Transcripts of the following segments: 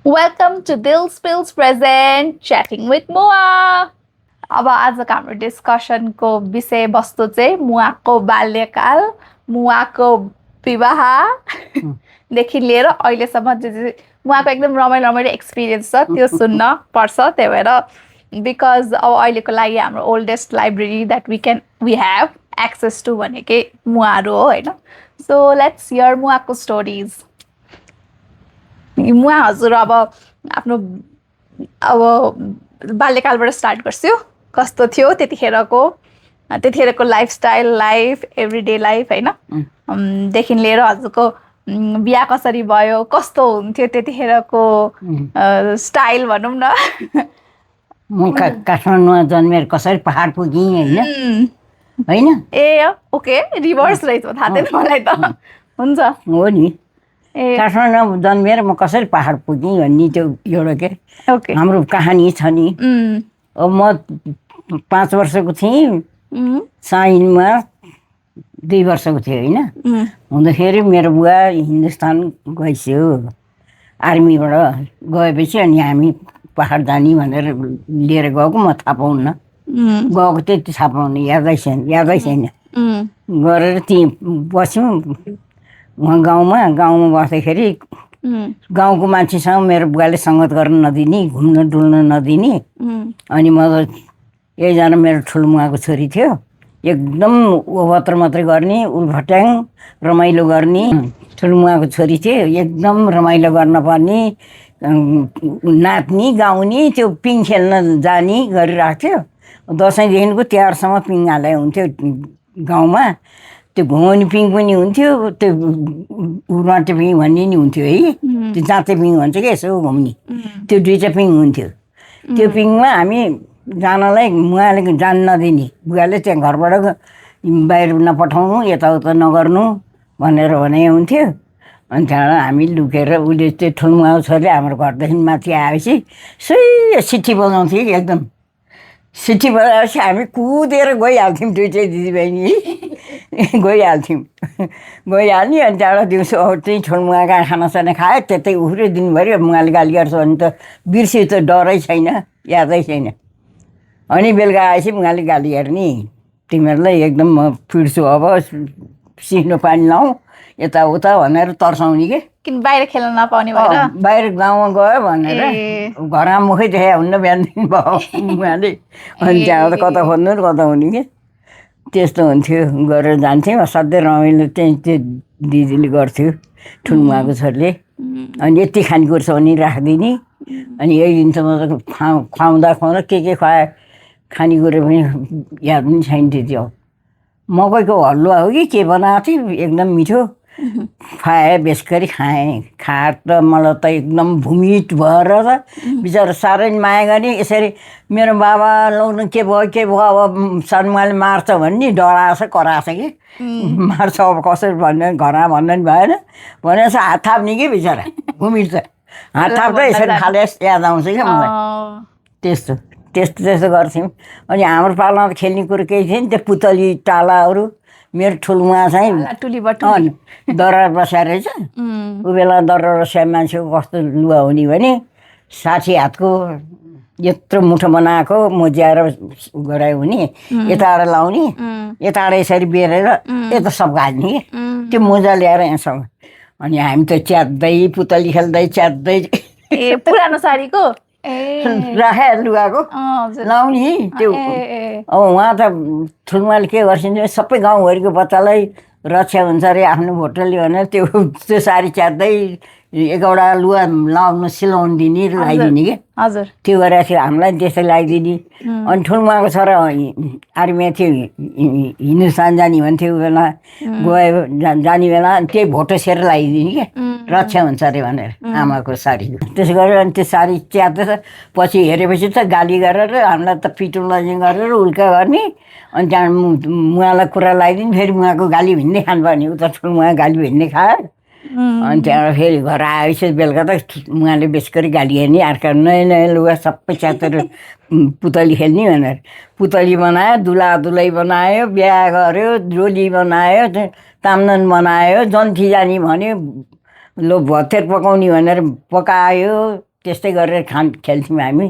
Welcome to Dill Spills Present Chatting with Mua. अब आजको हाम्रो डिस्कसनको विषय वस्तु चाहिँ मुवाको बाल्यकाल, मुवाको विवाह देखि लिएर अहिलेसम्म जे मुवाको एकदम रमाइलो रमाइलो एक्सपिरियन्स छ त्यो सुन्न पर्छ। त्यही भएर बिकज अब अहिलेको लागि हाम्रो oldest library that we have access to भनेकै मुवाहरू हो होइन। सो लेट्स हियर मुवाको स्टोरिज। मुवा हजुर अब आफ्नो बाल्यकालबाट स्टार्ट गर्छु। कस्तो थियो त्यतिखेरको लाइफस्टाइल, लाइफ, एभ्रिडे लाइफ होइन, देखि लिएर हजुरको बिहा कसरी भयो, कस्तो हुन्थ्यो त्यतिखेरको स्टाइल भनौँ न। म काठमाडौँमा जन्मेर कसरी पहाड पुगेँ होइन होइन ए ओके, रिभर्स रहेछ, थाहा थिएन मलाई त। हुन्छ हो नि, काठमाडौँमा जन्मेर म कसरी पहाड पुगेँ भन्ने त्यो एउटा के ओके हाम्रो कहानी छ नि। अब म 5 वर्षको थिएँ, साइनमा 2 वर्षको थिएँ होइन। हुँदाखेरि मेरो बुवा हिन्दुस्तान गइसक्यो, आर्मीबाट गएपछि अनि हामी पहाड जाने भनेर लिएर गएको। म थाहा पाउन्न, गएको त्यति थाहा पाउनु यादै छैन। गरेर त्यहीँ बस्यौँ उहाँ गाउँमा बस्दाखेरि गाउँको मान्छेसँग मेरो बुवाले सङ्गत गर्न नदिने, घुम्न डुल्न नदिने। अनि म त एकजना मेरो ठुलो मुवाको छोरी थियो, एकदम ओभत्र मात्रै गर्ने, उलभट्याङ रमाइलो गर्ने ठुलो मुवाको छोरी थियो। एकदम रमाइलो गर्न पर्ने, नाच्ने गाउने, त्यो पिङ खेल्न जाने गरिरहेको थियो। दसैँदेखिको तिहारसम्म पिङ हाले हुन्थ्यो गाउँमा। त्यो घुमाउने पिङ पनि हुन्थ्यो, त्यो उर्माटे पिङ भन्ने नि हुन्थ्यो है, त्यो जाँते पिङ भन्छ कि यसो घुम्ने, त्यो 2टा पिङ हुन्थ्यो। त्यो पिङमा हामी जानलाई मुवाले जान नदिने, बुवाले त्यहाँ घरबाट बाहिर नपठाउनु, यताउता नगर्नु भनेर भने हुन्थ्यो। अनि त्यहाँबाट हामी लुकेर उसले त्यो ठुलो मुवाको छोरीले हाम्रो घरदेखि माथि आएपछि सही सिट्ठी बजाउँथ्यो कि एकदम। सिट्ठी बजाएपछि हामी कुदेर गइहाल्थ्यौँ, 2टै दिदीबहिनी गइहाल्थ्यौँ। अनि त्यहाँबाट दिउँसो त्यही ठुलो मुवाका खानासाना खायो, त्यतै उफ्रियो दिनभरि। मुवाले गाली गर्छ भने त बिर्सियो त, डरै छैन, यादै छैन। अनि बेलुका आएपछि मुवाले गाली गर्ने, तिमीहरूलाई एकदम म पिट्छु, अब सिस्नो पानी लाउँ यताउता भनेर तर्साउने कि किन बाहिर खेल्न नपाउने भएर बाहिर गाउँमा गयो भनेर घरमा मुखै देखाए हुन्न बिहानदेखि भयो मुवाले। अनि त्यहाँबाट कता खोज्नु र कता हुने कि त्यस्तो हुन्थ्यो। गरेर जान्थ्यौँ, असाध्यै रमाइलो त्यही त्यो दिदीले गर्थ्यो ठुलो मुवाको छोरीले। अनि यति खानेकुरो छ भने राखिदिने। अनि यही दिन त म खुवाउँदा के खुवाए खानेकुरो पनि याद पनि छैन त्यति। हो मकैको हलुवा हो कि के बनाएको थियो, एकदम मिठो खुवाएँ, बेस गरी खाएँ। खाएर त मलाई त एकदम भुमिट भएर त बिचरा साह्रै माया गर्ने। यसरी मेरो बाबा लाउनु के भयो अब सानोमाले मार्छ भन्ने डराएछ कराएछ कि मार्छ अब कसरी भन्ने, घरमा भन्नु नि भएन भनेर हात थाप्ने कि बिचरा भुमिट त हात थाप्दा यसरी खाले याद आउँछ क्या मलाई। त्यस्तो गर्थ्यौँ। अनि हाम्रो पालामा त खेल्ने कुरो केही थिएन, त्यो पुतली टालाहरू। मेरो ठुलो मुवा चाहिँ दरबार बसाएर रहेछ, ऊ बेला दरबार बसाए मान्छेको कस्तो लुगा हुने भने 60 हातको यत्रो मुठो बनाएको मोज्याएर गरायो हुने, यताबाट लाउने, यताबाट यसरी बेरेर यता सबको हाल्ने कि त्यो मोजा ल्याएर यहाँसँग। अनि हामी त च्यात्दै पुतली खेल्दै च्यात्दै पुरानो साडीको राखे लुगाको लाउने त्यो। अब उहाँ त ठुलोमाले के गर्छन्, सबै गाउँभरिको बच्चालाई रक्षा हुन्छ अरे आफ्नो भोटोले भनेर त्यो साडी च्यात्दै एकवटा लुगा लाउनु सिलाउनु दिने र लगाइदिने कि हजुर त्यो गरेको थियो। हामीलाई त्यस्तै लगाइदिने। अनि ठुलोमाको छोरा आर्मीमा थियो, हिन्दुस्तान जाने भन्थ्यो ऊ बेला, गयो जाने बेला त्यही भोटो सेर लगाइदिने कि रक्षा हुन्छ अरे भनेर आमाको साडी। त्यसो गरेर अनि त्यो साडी च्यात्दैछ, पछि हेरेपछि त गाली गरेर हामीलाई त पिटुलाजी गरेर उल्का गर्ने। अनि त्यहाँ मुवालाई कुरा लगाइदिने, फेरि मुवाको गाली भिन्दै खानुपर्ने। उता ठुलो मुवा गाली भिन्दै खायो। अनि त्यहाँबाट फेरि घर आएपछि बेलुका त मुवाले बेस गरी गाली हेर्ने, अर्का नयाँ लुगा सबै च्यातेर पुतली खेल्ने भनेर पुतली बनायो, दुलै बनायो, बिहा गर्यो, डोली बनायो, ताम्दन बनायो, जन्ती जाने भन्यो, लो भतेर पकाउने भनेर पकायो, त्यस्तै गरेर खेल्थ्यौँ हामी।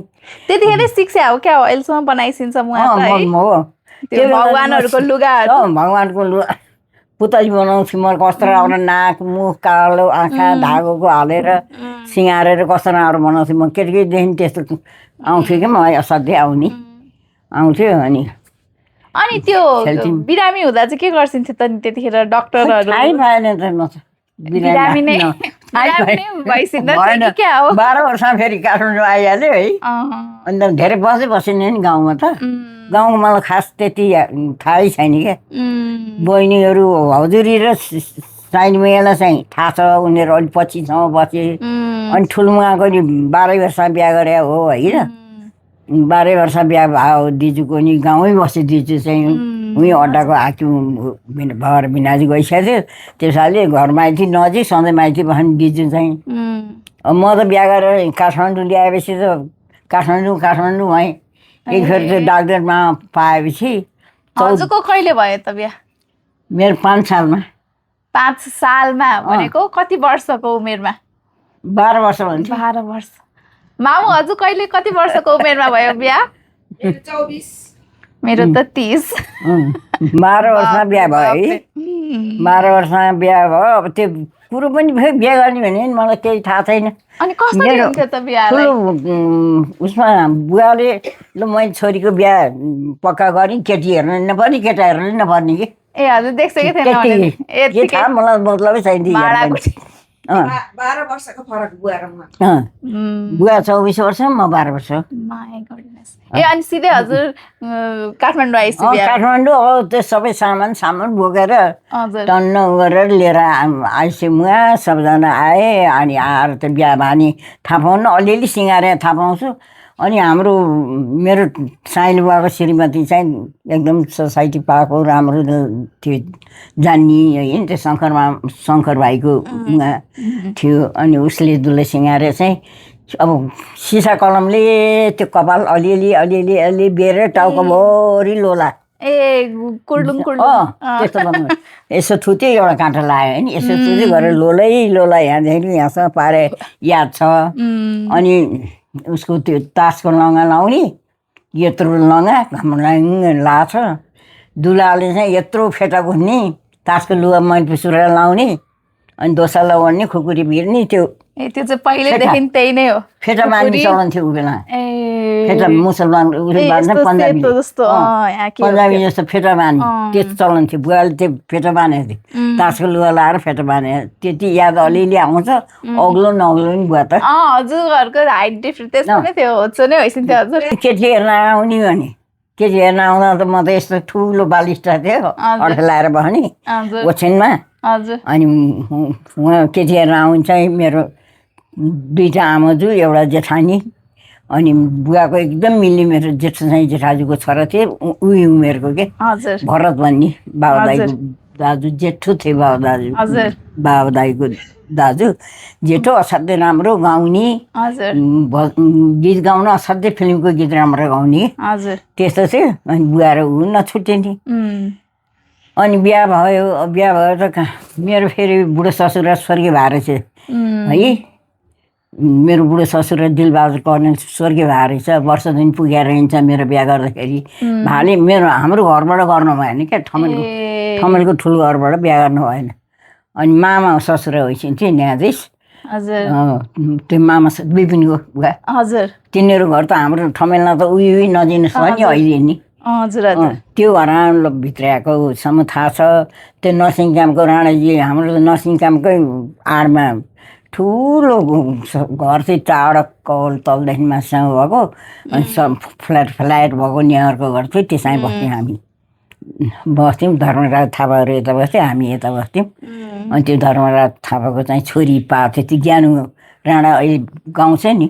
त्यतिखेरै सिक्स्या हो क्या अहिलेसम्म बनाइसिन्छ मुवा त है? हो त्यो भगवानहरूको लुगाहरू भगवानको लुगा पुतली बनाउँथ्यौँ म कस्तो राम्रो नाक मुख कालो आँखा धागोको हालेर सिँगारेर कस्तो राम्रो बनाउँथ्यौँ म केटीकेटीदेखि त्यस्तो आउँथ्यो कि मलाई असाध्यै आउँथ्यो अनि त्यो बिरामी हुँदा चाहिँ के गर्छिन्थ्यो त नि त्यतिखेर डक्टरहरू? थाहै भएन त म त बिरामी नै भइसिँदैन क्या हो? 12 वर्षमा फेरि काठमाडौँ आइहाल्यो है। अन्त धेरै बसेन नि गाउँमा त। गाउँको मलाई खास त्यति थाहै छैन क्या। बहिनीहरू हजुरी र साइनी मैयालाई चाहिँ थाहा छ, उनीहरू अलिक पछिसम्म बसे। अनि ठुलोमुवाको नि 12 वर्षमा बिहा गरे हो होइन। 12 वर्ष बिहा भयो दिजूको नि गाउँमै बस्यो। दिजू चाहिँ उहीँ अड्डाको हाकिम भएर बिनाजी गइसकेको थियो। त्यसैले घर माइती नजिक सधैँ माइती बस्ने दिजू चाहिँ। म त बिहा गरेर काठमाडौँ ल्याएपछि त काठमाडौँ भएँ। एकखेर चाहिँ डाक्टरमा पाएपछि। हजुरको कहिले भयो त बिहा? मेरो 5 सालमा। 5 सालमा भनेको कति वर्षको उमेरमा? 12 वर्ष भन्छ। 12 वर्ष। मामु हजुर कहिले कति वर्षको उमेरमा भयो बिहा? मेरो 24। मेरो त 30। 12 वर्षमा बिहा भयो है। 12 वर्षमा बिहा भयो। अब त्यो कुरो पनि बिहा गर्ने भने मलाई केही थाहा छैन। अनि कसरी हुन्थ्यो त बिहा? ठुलो उसमा बुवाले ल मैले छोरीको बिहा पक्का गरेँ, केटी हेर्नु नपर्ने केटा हेर्नु नपर्ने कि। ए हजुर देख्सके थिएन के थाहा मलाई मतलबै छैन। 12 वर्षको फरक बुवा र म। बुवा 24 वर्ष म 12 वर्ष। ए अनि सिधै हजुर काठमाडौँ आइसक्यो? काठमाडौँ हो। त्यो सबै सामान बोकेर टन्न गरेर लिएर आइसक्यो मुवा। सबजना आए अनि आएर त बिहा बानी थाहा पाउनु अलिअलि सिँगारे थाहा पाउँछु। अनि हाम्रो मेरो साइली बुवाको श्रीमती चाहिँ एकदम सोसाइटी पाएको राम्रो थियो, जान्ने होइन। त्यो शङ्कर भाइको मुवा थियो। अनि उसले दुलै सिँगारे चाहिँ अब सिसा कलमले त्यो कपाल अलिअलि बेरेर टाउकोभरि लोला। ए कुल्डुङ त्यस्तो बनाउनु। यसो थुत्यो एउटा काँटा लगायो होइन। यसो थुत्यो गरेर लोला यहाँदेखि यहाँसम्म पारे याद छ। अनि उसको त्यो तासको लङ्गा लाउने, यत्रो लङ्गा लाछ। दुलाले चाहिँ यत्रो फेटा गुन्ने, तासको लुगा मैले पुसुरा लाउने, अनि दोसाला ओढ्ने, खुकुरी भिर्ने। त्यो चाहिँ पहिलेदेखि त्यही नै हो। फेटा बाँध्ने चलन थियो उ बेला। फेटा मुसलमान पन्जाबी जस्तो फेटा बाँध्ने त्यो चलन थियो। बुवाले त्यो फेटा बाँधेको थियो। तासको लुगा लाएर फेटा बाँधे। त्यति याद अलिअलि आउँछ। अग्लो नअग्लो नि बुवा त। हजुरहरूको हाइट डिफ्रेन्ट त्यसमा नै थियो, होचो नै भइसिन्थ्यो हजुर। केटी हेर्न आउने भने केटी हेर्न आउँदा त म त यस्तो ठुलो बालिस्टा थियो, अड्ठे लाएर बस्ने ओछ्यानमा। अनि उहाँ केटी हेर्न आउनु चाहिँ मेरो 2टा आमाजु, एउटा जेठानी। अनि बुवाको एकदम मिल्ने मेरो जेठाजुको छोरा थिए, उही उमेरको के भरत भन्ने बाबा दाईको दाजु जेठो थिए। बाबा दाईको दाजु जेठो, असाध्यै राम्रो गाउने, गीत गाउन असाध्यै, फिल्मको गीत राम्रो गाउने त्यस्तो थियो। अनि बुवा र ऊ नछुट्टिने। अनि बिहा भयो त मेरो फेरि बुढो ससुरा स्वर्गीय भएर चाहिँ है। मेरो बुढो ससुरा दिलबहादुर कर्णेल स्वर्गीय भएर रहेछ। वर्ष दिन पुगेर हिँड्छ मेरो बिहा गर्दाखेरि। भाले हाम्रो घरबाट गर्नु भएन क्या, ठमेलको ठुलो घरबाट बिहा गर्नु भएन। अनि मामा ससुरा होइसिन्थ्यो न्यायाधीश। त्यो मामा विपिनको बुवा। तिनीहरू घर त हाम्रो ठमेलमा त उही नजिनुहोस् नि अहिले नि। त्यो घर भित्रसम्म थाहा छ। त्यो नर्सिङ क्याम्पको राणाजी, हाम्रो नर्सिङ क्याम्पकै आडमा ठुलो घर चाहिँ टाढा कौल तलदेखि माथिसम्म भएको। अनि फ्ल्याट भएको नेहरको घर थियो, त्यसमै बस्थ्यौँ हामी। धर्मराज थापाहरू यता बस्थ्यो, हामी यता बस्थ्यौँ। अनि त्यो धर्मराज थापाको चाहिँ छोरी पाएको थियो, त्यो ज्ञानु राणा अहिले गाउँछ नि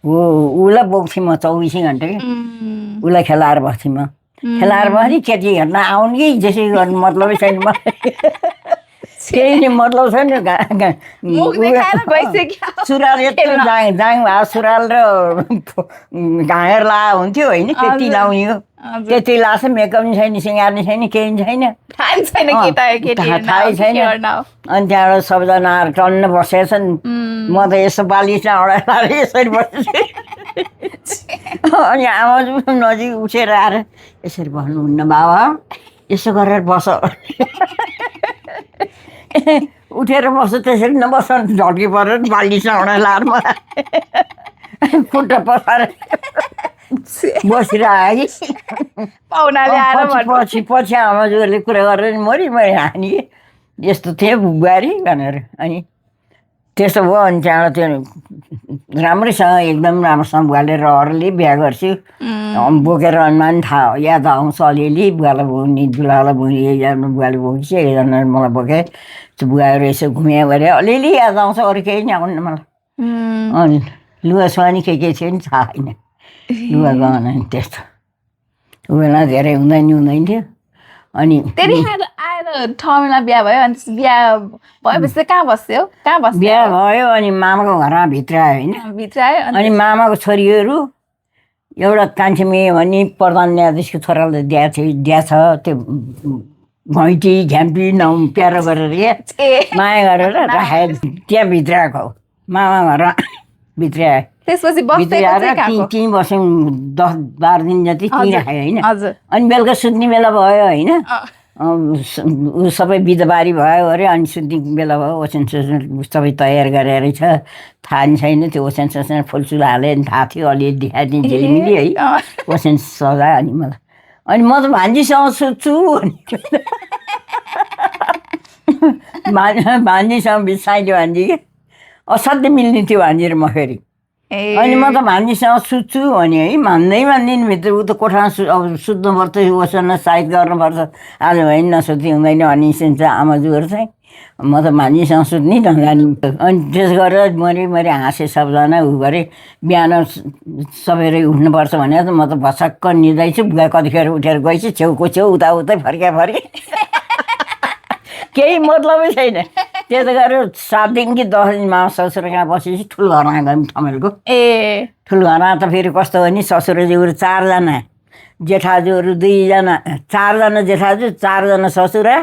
हो। उसलाई बोक्थेँ म 24 घन्टा कि। उसलाई खेलाएर बस्थेँ म। खेलाएर बस्थेँ, केटी हेर्न आउने कि जसरी गर्नु मतलबै छैन मलाई। केही नि मतलब छैन मुख देखाएर गइसक्यो सुरुवाल यत्रो जाङ भएको सुरुवाल र घाँगर ला हुन्थ्यो होइन त्यति लाउने हो त्यति लाग्छ मेकअप नि छैन सिँगार नि छैन केही नि छैन थाहै छैन केटा केटी थाहै छैन अनि त्यहाँबाट सबजना आएर टन्न बसेका छन् म त यसो बालिसमा लाएर यसरी बस्छु अनि आमाजु नजिक उठेर आएर यसरी बस्नुहुन्न बाबा यसो गरेर बस उठेर बस्छ त्यसरी नबस झड्की परेर बालिसमा लाएर खुट्टा पसाएर बसिरह्यो कि पाहुनाले आएर पछि आमाजुहरूले कुरा गरेर मरि हानी यस्तो थिएँ बुहारी भनेर अनि त्यसो भयो अनि त्यहाँबाट त्यो राम्रैसँग एकदम राम्रोसँग बुवाले रहरले बिहा गर्छु बोकेर अनुमान थाहा याद आउँछ अलिअलि बुवालाई बोक्ने दुलालाई बोक्ने एकजना बुवाले बोकेपछि एकजना मलाई बोके त्यो बुवाहरू यसो घुम्या गरे अलिअलि याद आउँछ अरू केही नि आउनु मलाई अनि लुगा सुहानी के थियो नि थाहा छैन लुगा गहना नि त्यस्तो बेला धेरै हुँदैन थियो अनि त्यतिखेर आएर ठमेलमा बिहा भयो अनि बिहा भएपछि चाहिँ कहाँ बस्यो बिहा भयो अनि मामाको घरमा भित्र आयो होइन भित्र आयो अनि मामाको छोरीहरू एउटा कान्छी मेয়ে भन्ने प्रधान न्यायाधीशको छोराले दिया छ त्यो घैँटी झ्याम्पी प्यारो गरेर माया गरेर राखेर त्यहाँ भित्र आएको मामा घर भित्र आयो त्यसपछि भित्र आएर त्यहीँ बस्यौँ 10-12 दिन जति त्यहीँ राख्यो होइन अनि बेलुका सुत्ने बेला भयो होइन सबै बिदाबारी भयो अरे अनि सुत्ने बेला भयो ओछ्यान सोछ्यान सबै तयार गरेर छ थाहा नि छैन त्यो ओछ्यान सोछ्यान फुलसुल हाल्यो भने थाहा थियो अलिअलि देखाइदिएँ झिलिमिली है ओछ्यान सजायो अनि मलाई अनि म त भान्जीसँग सुत्छु भान्जीसँग बिसाइदियो भान्जी क्या असाध्यै मिल्ने थियो भान्जी र म फेरि अनि म त भान्जीसँग सुत्छु भने है मान्दैन भित्र ऊ त कोठामा अब सुत्नुपर्छ ओछ्यान साइड गर्नुपर्छ आज भयो नसुत्ने हुँदैन भन्ने सिन्छ आमाजुहरू चाहिँ म त भान्जीसँग सुत्ने ढङ्गानी अनि त्यस गरेर मरि हाँसेँ सबजना उ गरेँ बिहान सबेरै उठ्नुपर्छ भने त म त भसक्क निदाइछु बुवा कतिखेर उठेर गएछु छेउको छेउ उतै फर्के केही मतलबै छैन त्यो त गरेर 7 दिन कि 10 दिन मामा ससुर कहाँ बसेपछि ठुलो घरमा गयौँ ठमेलको ठुलो घरमा त फेरि कस्तो हो नि ससुराजीहरू 4 जना जेठाजुहरू 2 जना 4 जना जेठाजु 4 जना ससुरा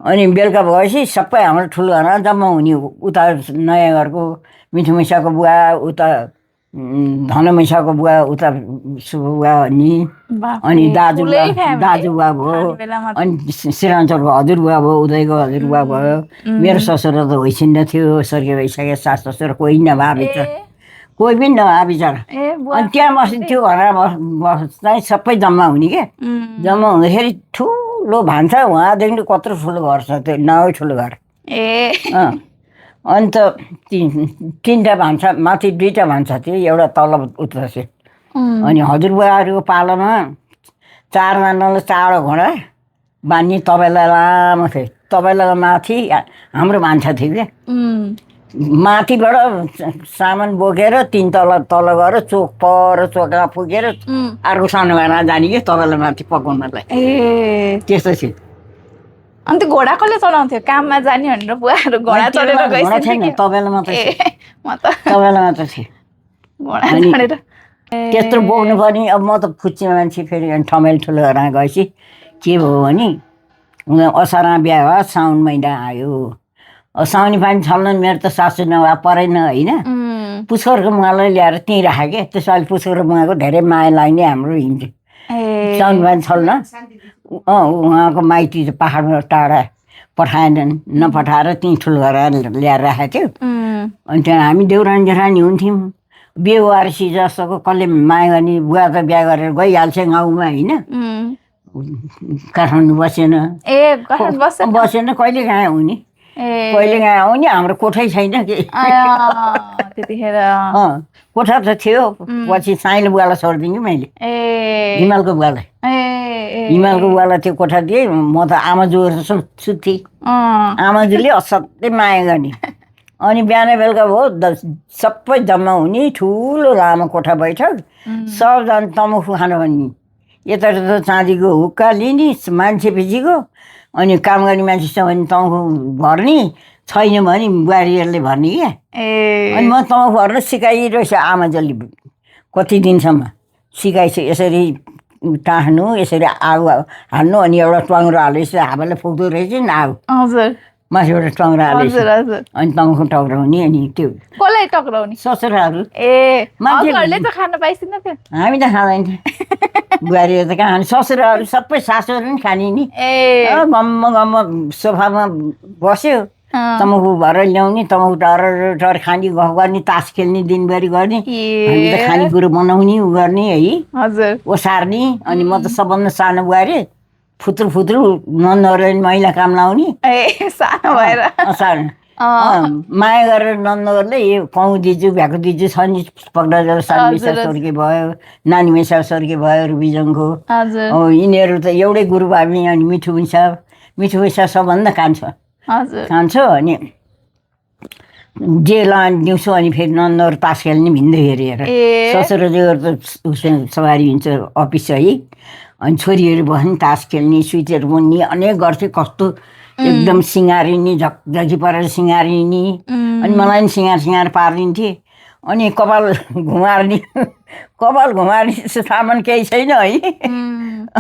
अनि बेलुका भएपछि सबै हाम्रो ठुलो घरमा जम्मा हुने उता नयाँ घरको मिठो मैसाको बुवा उता धन मैसाको बुवा उता शुभ बुवा नि अनि दाजु बुवा भयो अनि श्रीरामचोरको हजुरबुवा भयो उदयको हजुरबुवा भयो मेरो ससुर त होइसिन्न थियो स्वर्गीय भइसक्यो सास ससुर कोही नभए भित्र कोही पनि नभए बिचरा अनि त्यहाँ बस्ने त्यो घरमा बस्दा सबै जम्मा हुने क्या जम्मा हुँदाखेरि ठुलो भान्सा उहाँदेखि कत्रो ठुलो घर छ त्यो नवै ठुलो घर अन्त 3टा भान्सा माथि 2टा भान्सा थियो एउटा तल उता थियो अनि हजुरबुवाहरूको पालोमा 4 जनालाई 4 घोडा बान्ने तबेला लामो थियो तबेलाको माथि हाम्रो भान्सा थियो क्या माथिबाट सामान बोकेर 3 तल गएर चोक पर चोकमा पुगेर अर्को सानो घरमा जाने कि तबेला माथि पकाउनलाई त्यस्तो थियो अनि त्यो घोडा कसले चलाउँथ्यो काममा जाने भनेर बुवाहरू घोडा चढेर गइसक्यो तबेलामा त थियो त्यत्रो बोक्नु पर्ने अब म त फुच्ची मान्छे फेरि ठमेल ठुलो घरमा गएपछि के भयो भने असारमा बिहा भयो साउन महिना आयो साउनी पानी छल्न मेरो त सासू नभए परेन होइन पुच्छरको मुहालाई ल्याएर त्यहीँ राखे क्या त्यसपालि पुच्छरको मुहाको धेरै माया लाग्ने हाम्रो हिँड्थ्यो साउन पानी छल्न उहाँको माइती पाहाडमा टाढा पठाएनन् नपठाएर त्यहीँ ठुलो घर ल्याएर राखेको थियो अनि त्यहाँ हामी देउरानी जेठानी हुन्थ्यौँ बिहे भएपछि जस्तोको कसले माया गर्ने बुवा त बिहा गरेर गइहाल्छ गाउँमा होइन काठमाडौँ बसेन कहिले कहाँ हुने कहिले कहाँ आउने हाम्रो कोठै छैन कि त्यतिखेर कोठा त थियो पछि साइलो बुवालाई छोडिदिएँ कि मैले हिमालको बुवालाई त्यो कोठा दिएँ म त आमाजुहरू सुत्थेँ आमाजुले असाध्यै माया गर्ने अनि बिहान बेलुका भयो सबै जम्मा हुने ठुलो लामो कोठा बैठक सबजना तमुखु खानु भन्ने यता चाँदीको हुक्का लिने मान्छे पिछीको अनि काम गर्ने मान्छे छ भने तमाखु भर्ने, छैन भने बुहारीहरूले भर्ने क्या। अनि म तमाखु भर्न सिकाइरहेछु आमाजले कति दिनसम्म सिकाइछु। यसरी टाँस्नु, यसरी आगो हाल्नु, अनि एउटा टङ्ग्रो हालेपछि हावाले फुक्दो रहेछ नि आगो, माथिबाट टङ्ग्रो हालेपछि अनि तमाखु टक्राउने। अनि त्यो कसलाई टक्राउने? ससुराहरू। हजुरहरूले त खान पाइसिन थियो? हामी त खाँदैन बुहारीहरू त कहाँ खाने, ससुराहरू सबै सासूहरू पनि खाने नि। गम्म गम्म सोफामा बस्यो, तमाखु भरेर ल्याउने, तमाखु डर खाने, गफ गर्ने, तास खेल्ने, दिनभरि गर्ने, हामी त खानेकुरो बनाउने, उ गर्ने है, ओसार्ने। अनि म त सबभन्दा सानो बुहारी, फुत्रु फुत्रु नन्दहरूले महिला काम लाउने, सानो भएर माया गरेर नन्दहरूले यो कौँ दिजु भ्याएको दिजु छ नि, पक्राजल सालमिसा स्वर्गीय भयो, नानी मेसा स्वर्गीय भयो, रुबिजङको, यिनीहरू त एउटै ग्रुप हामी। अनि मिठु मिसा सबभन्दा कान्छ। अनि जे लाने दिउँसो, अनि फेरि नन्दहरू तास खेल्ने भिन्दै हेरेर। ससुराजीहरू त सवारी हुन्छ अफिस है, अनि छोरीहरू बस्ने, तास खेल्ने, स्विचहरू बुन्ने, अनेक गर्थे। कस्तो एकदम सिँगारिने, झकझकी परेर सिँगारिने। अनि मलाई पनि सिँगार पारिदिन्थे। अनि कपाल घुमार्ने सामान केही छैन है।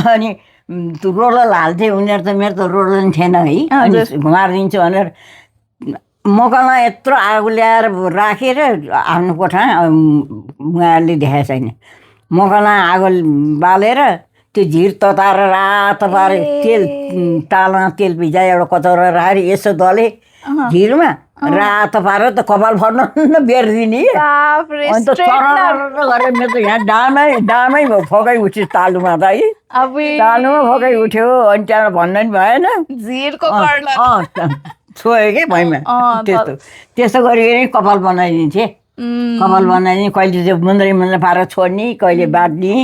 अनि त्यो रोलर हाल्थे उनीहरू त, मेरो त रोलर पनि थिएन है। अनि घुमारिदिन्छु भनेर मकैमा यत्रो आगो ल्याएर राखेर आफ्नो कोठा, उहाँहरूले देखाएको छैन, मकैमा आगो बालेर त्यो झिर तताएर रातो पारे, तेल तालमा तेल भिजाए एउटा कचौरा राखेर यसो दले झिरमा रातो पारेर त कपाल फर्न बेरिदिने। अन्त गरेर मेरो त यहाँ डामै भयो, फोकै उठ्यो तालुमा त है, तालुमा फोकै उठ्यो। अनि त्यहाँबाट भन्नु नि भएन, छोयो कि भैँमा। त्यस्तो गरिकन कपाल बनाइदिन्थे। कपाल बनाइदिने, कहिले त्यो मुन्द्रै पारेर छोड्ने, कहिले बाँध्ने,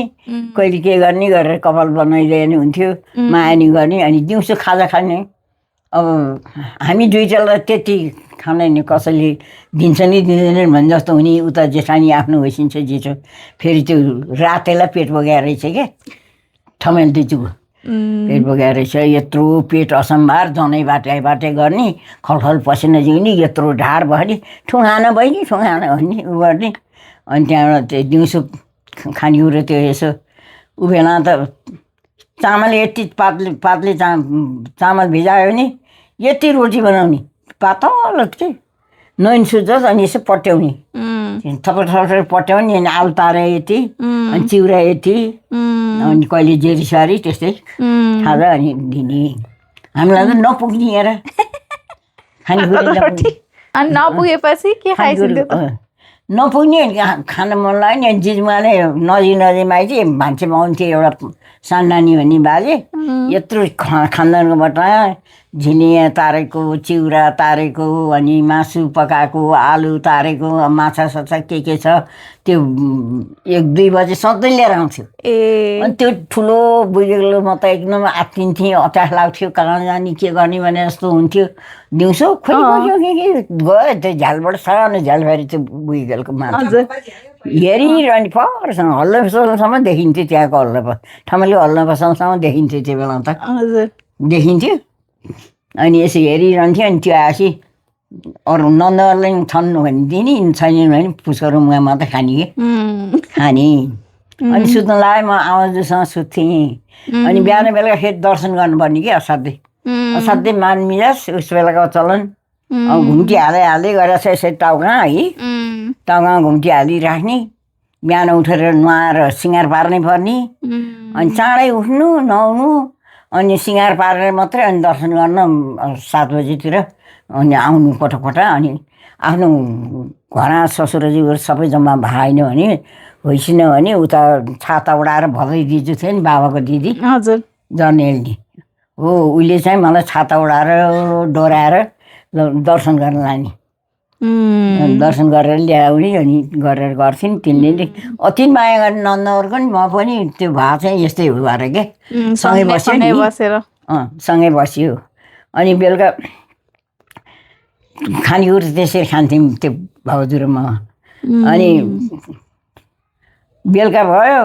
कहिले के गर्ने गरेर कपाल बनाइदिए हुन्थ्यो। माया नि गर्ने। अनि दिउँसो खाजा खाने। अब हामी दुईजनालाई त्यति खाँदैन, कसैले दिन्छ नि दिँदैन भने जस्तो हुने। उता जेठानी आफ्नो होइसिन्छ जेठो, फेरि त्यो रातेलाई पेट बगाएर रहेछ क्या, ठमेल दिजुको पेट बगाएर रहेछ। यत्रो पेट असम्भार, जनै बाटे गर्ने, खलखल पसिना जिउने, यत्रो ढाड भयो, ठुङ्गान बहिनी ठुङ्गान भन्ने उ गर्ने। अनि त्यहाँबाट त्यो दिउँसो खानेकुरो त्यो यसो उभिएन त चामल यति पातले चामल भिजायो भने यति रोटी बनाउने, पातलो चाहिँ नैन सुजोस्। अनि यसो पट्याउने, थपर पट्याउने। अनि आलु तारे यति, अनि चिउरा यति, अनि कहिले जेरीसारी त्यस्तै खाँदा अनि दिने। हामीलाई त नपुग्ने हेर खानेकुरो। अनि नपुगेपछि के खाइसिन्थ्यो त? नपुग्ने खान मन लाग्यो नि। जिजुमाले नजिक आइदिए, भान्से पाउँथ्यो एउटा सानो नानी भन्ने बाजे, यत्रो खानदानकोबाट झिलिया तारेको, चिउरा तारेको, अनि मासु पकाएको, आलु तारेको, माछा के छ त्यो 1-2 बजे सधैँ लिएर आउँथ्यो। अनि त्यो ठुलो बुझेको म त एकदम आत्तिन्थेँ, अत्यास लाग्थ्यो, कहाँ जाने के गर्ने भने जस्तो हुन्थ्यो। दिउँसो खोइ गयो त्यो झ्यालबाट, सानो झ्याल फेरि त्यो बुझेको मान्छे हेरिरहने परसँग हल्लासम्म देखिन्थ्यो। त्यहाँको ठमेलको हल्लासम्म देखिन्थ्यो। त्यो बेला त देखिन्थ्यो। अनि यसो हेरिरहन्थ्यो। अनि त्यो आएपछि अरू नन्दहरूलाई छन् भने दिने, छैन भने पुस्करो मुहा मात्रै खाने कि खाने। अनि सुत्नु लाग्यो, म आवाजसँग सुत्थेँ। अनि बिहान बेलुका फेरि दर्शन गर्नुपर्ने कि असाध्यै मानमिजाज उस बेलाको चलन। घुम्टी हाल्दै गरेर चाहिँ यसरी टाउका है, टाउकामा घुम्टी हालिराख्ने। बिहान उठेर नुहाएर सिँगार पार्नै पर्ने। अनि चाँडै उठ्नु, नुहाउनु, अनि सिँगार पारेर मात्रै अनि दर्शन गर्न 7 बजीतिर अनि आउनु कोठा। अनि आफ्नो घरमा ससुराजीहरू सबै जम्मा भएन भने, होइसिन भने उता छाता उडाएर भदै दिजु थियो नि, बाबाको दिदी जर्नेलनी हो, उसले चाहिँ मलाई छाता उडाएर डोराएर दर्शन गर्न लाने। दर्शन गरेर ल्याउने। अनि गरेर गर्थ्यौँ। तिनले अति माया गर्ने नन्दहरूको नि, म पनि त्यो भए चाहिँ यस्तै हो भएर के सँगै सँगै बस्यो। अनि बेलुका खानेकुरो त्यसरी खान्थ्यौँ त्यो भाउजू र म। अनि बेलुका भयो,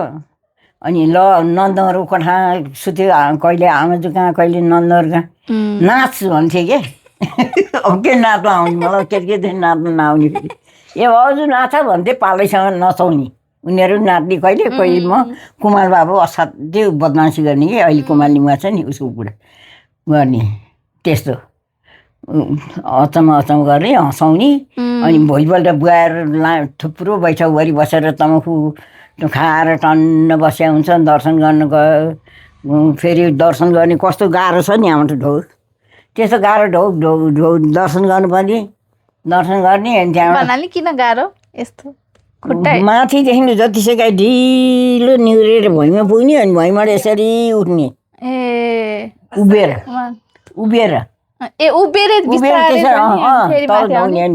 अनि ल नन्दहरू कोठा सुत्यो कहिले आमाजु कहाँ कहिले नन्दहरू कहाँ नाच भन्थे के अब के नाच्न आउने मलाई के थियो नाच्न नआउने फेरि ए हजुर नाच भन्थे पालैसँग नचाउने उनीहरू नाच्ने कहिले कहिले म कुमार बाबु असाध्यै बदमासी गर्ने कि अहिले कुमार लिम्बा छ नि उसको कुरा गर्ने त्यस्तो अचम्म गर्ने हँसाउने अनि भोलिपल्ट बुहाएर थुप्रो बैठकभरि बसेर तमाखु खाएर टन्न बस्या हुन्छ दर्शन गर्न गयो फेरि दर्शन गर्ने कस्तो गाह्रो छ नि हाम्रो ढोग त्यस्तो गाह्रो ढोग दर्शन गर्नुपर्ने दर्शन गर्ने अनि त्यहाँबाट किन गाह्रो यस्तो माथिदेखि जतिसुकै ढिलो निहुरेर भुइँमा पुग्ने अनि भुइँबाट यसरी उठ्ने उभिएर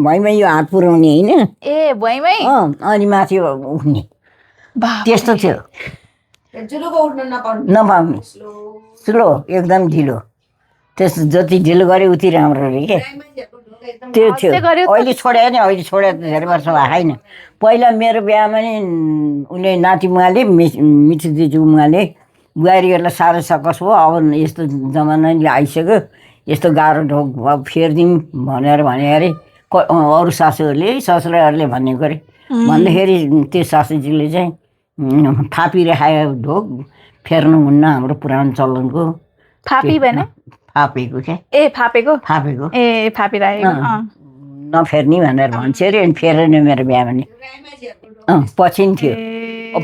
भुइँमा यो हात पुऱ्याउने होइन अनि माथि उठ्ने त्यस्तो थियो नपाउने स्लो एकदम ढिलो त्यस्तो जति ढिलो गऱ्यो उति राम्रो अरे के त्यो थियो अहिले छोड्यो नि अहिले छोड्यो त धेरै वर्ष भएको छैन पहिला मेरो बिहामा नि उनी नाति मुवाले मिठी दिजु मुवाले बुहारीहरूलाई साह्रो सकस हो अब यस्तो जमाना नि आइसक्यो यस्तो गाह्रो ढोक अब फेरिदिउँ भनेर भने अरे अरू सासूहरूले ससुराहरूले भनेको अरे भन्दाखेरि त्यो सासूजीले चाहिँ फापिराखायो ढोक फेर्नुहुन्न हाम्रो पुरानो चलनको फापी भने फापेको क्या फापेको फापिराखेको नफेर्ने भनेर भन्छ अरे अनि फेरेन मेरो बिहामा नि पछि नि थियो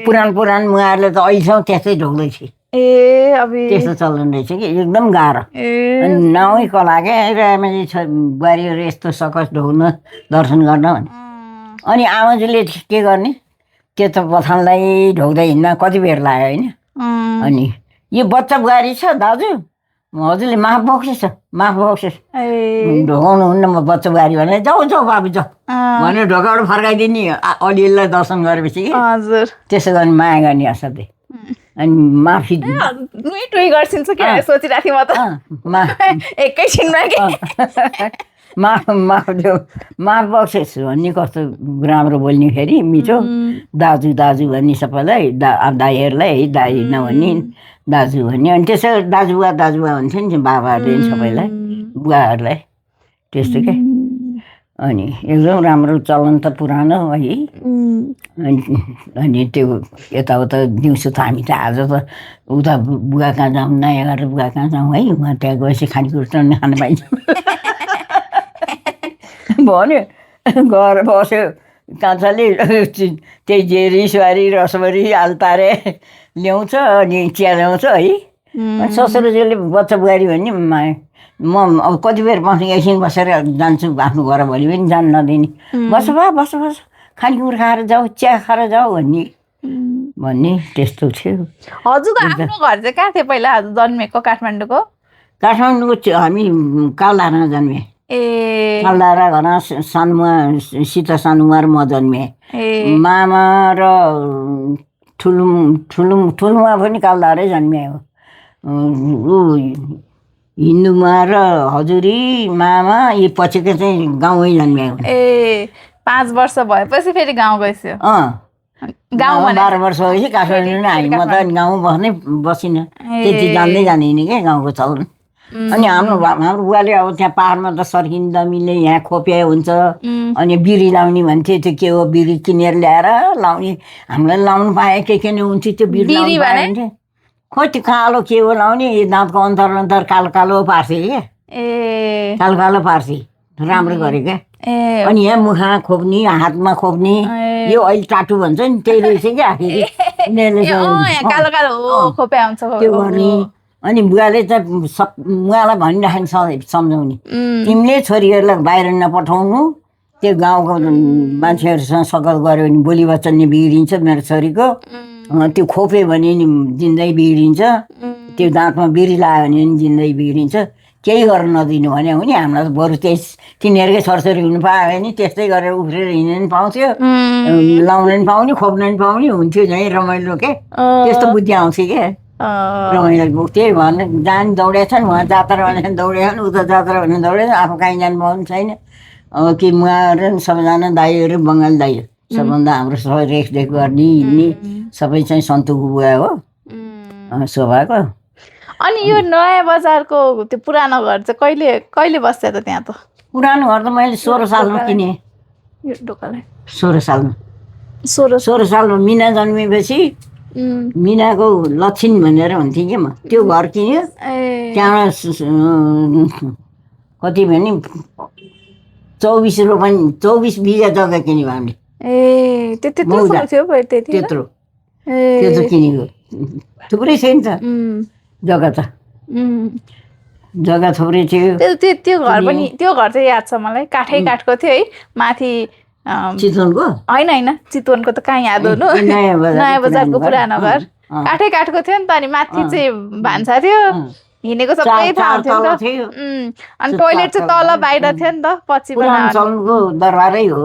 पुरानो मुहाहरूले त अहिलेसम्म त्यस्तै ढोक्दैछ त्यस्तो चलन रहेछ कि एकदम गाह्रो अनि नौै कला क्या रामाजी छ बुहारीहरू यस्तो सकस ढोक्न दर्शन गर्न भने अनि आमाजुले के गर्ने त्यो त बथानलाई ढोक्दै हिँड्न कति बेर लाग्यो होइन अनि यो बच्चा बुहारी छ दाजु हजुरले माफ बक्सेछ ढोकाउनु हुन्न म बच्चा बुहारी भने जाऊ बाबु जाऊ भनेर ढोकाबाट फर्काइदिने अलिअलि दर्शन गरेपछि कि हजुर त्यसो गर्ने माया गर्ने असाध्यै अनि माफी माफ बक्सेस भन्ने कस्तो राम्रो बोल्ने फेरि मिठो दाजु भन्ने सबैलाई दाईहरूलाई है दाई नभन्ने दाजु भन्ने अनि त्यसो दाजुबुवा भन्थ्यो नि बाबाहरूले सबैलाई बुवाहरूलाई त्यस्तो क्या अनि एकदम राम्रो चलन त पुरानो है अनि त्यो यताउता दिउँसो त हामी त आज त उता बुवा कहाँ जाउँ नयाँ गरेर बुवा कहाँ जाउँ है उहाँ त्यहाँ गएपछि खानेकुरो टन्ने खानु पाइन्छ भन्यो गएर बस्यो कान्छाले त्यही जेरी सुहारी रसभरी आलतारे ल्याउँछ अनि चिया ल्याउँछ है अनि ससुराजीले बच्चा बुहारी भन्ने म अब कति बेर बस्नु एकछिन बसेर जान्छु आफ्नो घर भोलि पनि जान नदिने बस खानेकुरो खाएर जाऊ चिया खाएर जाऊ भन्ने त्यस्तो थियो हजुरको आफ्नो घर चाहिँ कहाँ थियो पहिला हजुर जन्मेको काठमाडौँको हामी कालधारामा जन्मे कालधारा घरमा सीता सानुमा र म जन्मेँ मामा र ठुलुमा पनि कालधारै जन्मे हो हिन्दूमा र हजुरी मामा यी पछिको चाहिँ गाउँमै जन्मे हो 5 वर्ष भएपछि फेरि गाउँ गइस्यो गाउँ 12 वर्ष भएपछि काठमाडौँ नै हामी म त गाउँ बसिनँ त्यति जान्दैन क्या गाउँको चलन अनि हाम्रो बुवाले अब त्यहाँ पाहाडमा त सर्किँदा मिल्ने यहाँ खोपिया हुन्छ अनि बिरी लाउने भन्थे त्यो के हो बिरी किनेर ल्याएर लाउने हामीलाई लाउनु पाए के नै हुन्थ्यो त्यो बिरी लाउनु खोइ त्यो कालो के हो लाउने दाँतको अन्तर कालो पार्छ क्या कालो पार्छ राम्रो गरे क्या अनि यहाँ मुखमा खोप्ने हातमा खोप्ने यो अहिले टाटु भन्छ नि त्यही रहेछ क्या त्यो गर्ने अनि बुवाले त बुवालाई भनिराख्ने सम्झाउने तिमीले छोरीहरूलाई बाहिर नपठाउनु त्यो गाउँको मान्छेहरूसँग सकल गऱ्यो भने बोली वचन नि बिग्रिन्छ मेरो छोरीको त्यो खोप्यो भने नि जिन्दगी बिग्रिन्छ त्यो दाँतमा बिरी लगायो भने नि जिन्दगी बिग्रिन्छ केही गर्न नदिनु भने हो नि हामीलाई त बरु तिनीहरूकै छोरछोरी हुनु पायो भने त्यस्तै गरेर उफ्रेर हिँड्नु पनि पाउँथ्यो लाउनु पनि पाउने खोप्नु पनि पाउने हुन्थ्यो झै रमाइलो के त्यस्तो बुद्धि आउँछ क्या रमाइलो त्यही भने जान दौडेका छन् उहाँ जात्रा भने दौडेका छन् उता जात्रा भने दौडेका आफू कहीँ जानु पाउनु छैन कि उहाँहरू सबैजना दाईहरू बङ्गाली दाई सबभन्दा हाम्रो सबै रेखदेख गर्ने हिँड्ने सबै चाहिँ सन्तुकको बुवा हो शोभाको अनि यो नयाँ बजारको त्यो पुरानो घर चाहिँ कहिले कहिले बस्छ त त्यहाँ त पुरानो घर त मैले 16 सालमा किने यो ढोकालाई 16 सालमा 16 सालमा मिना जन्मेपछि मिनाको लक्षिण भनेर हुन्थेँ कि म त्यो घर किन्यो ए त्यहाँबाट कति भने 24 रोपनी 24 बिघा जग्गा किन्यौँ हामीले ए त्यत्रो ठुलो थियो पहिले त्यति त्यत्रो ए किनेको थुप्रै छ नि त जग्गा त जग्गा थुप्रै थियो त्यो घर पनि त्यो घर चाहिँ याद छ मलाई काठको थियो है माथि चितवनको होइन चितवनको त कहाँ याद हुनु नयाँ बजारको पुरानो घर काठको थियो नि त अनि माथि चाहिँ भान्सा थियो हिँडेको सबै थाहा हुन्थ्यो नि त अनि टोइलेट चाहिँ तल बाहिर थियो नि त पछि चलनको दरबारै हो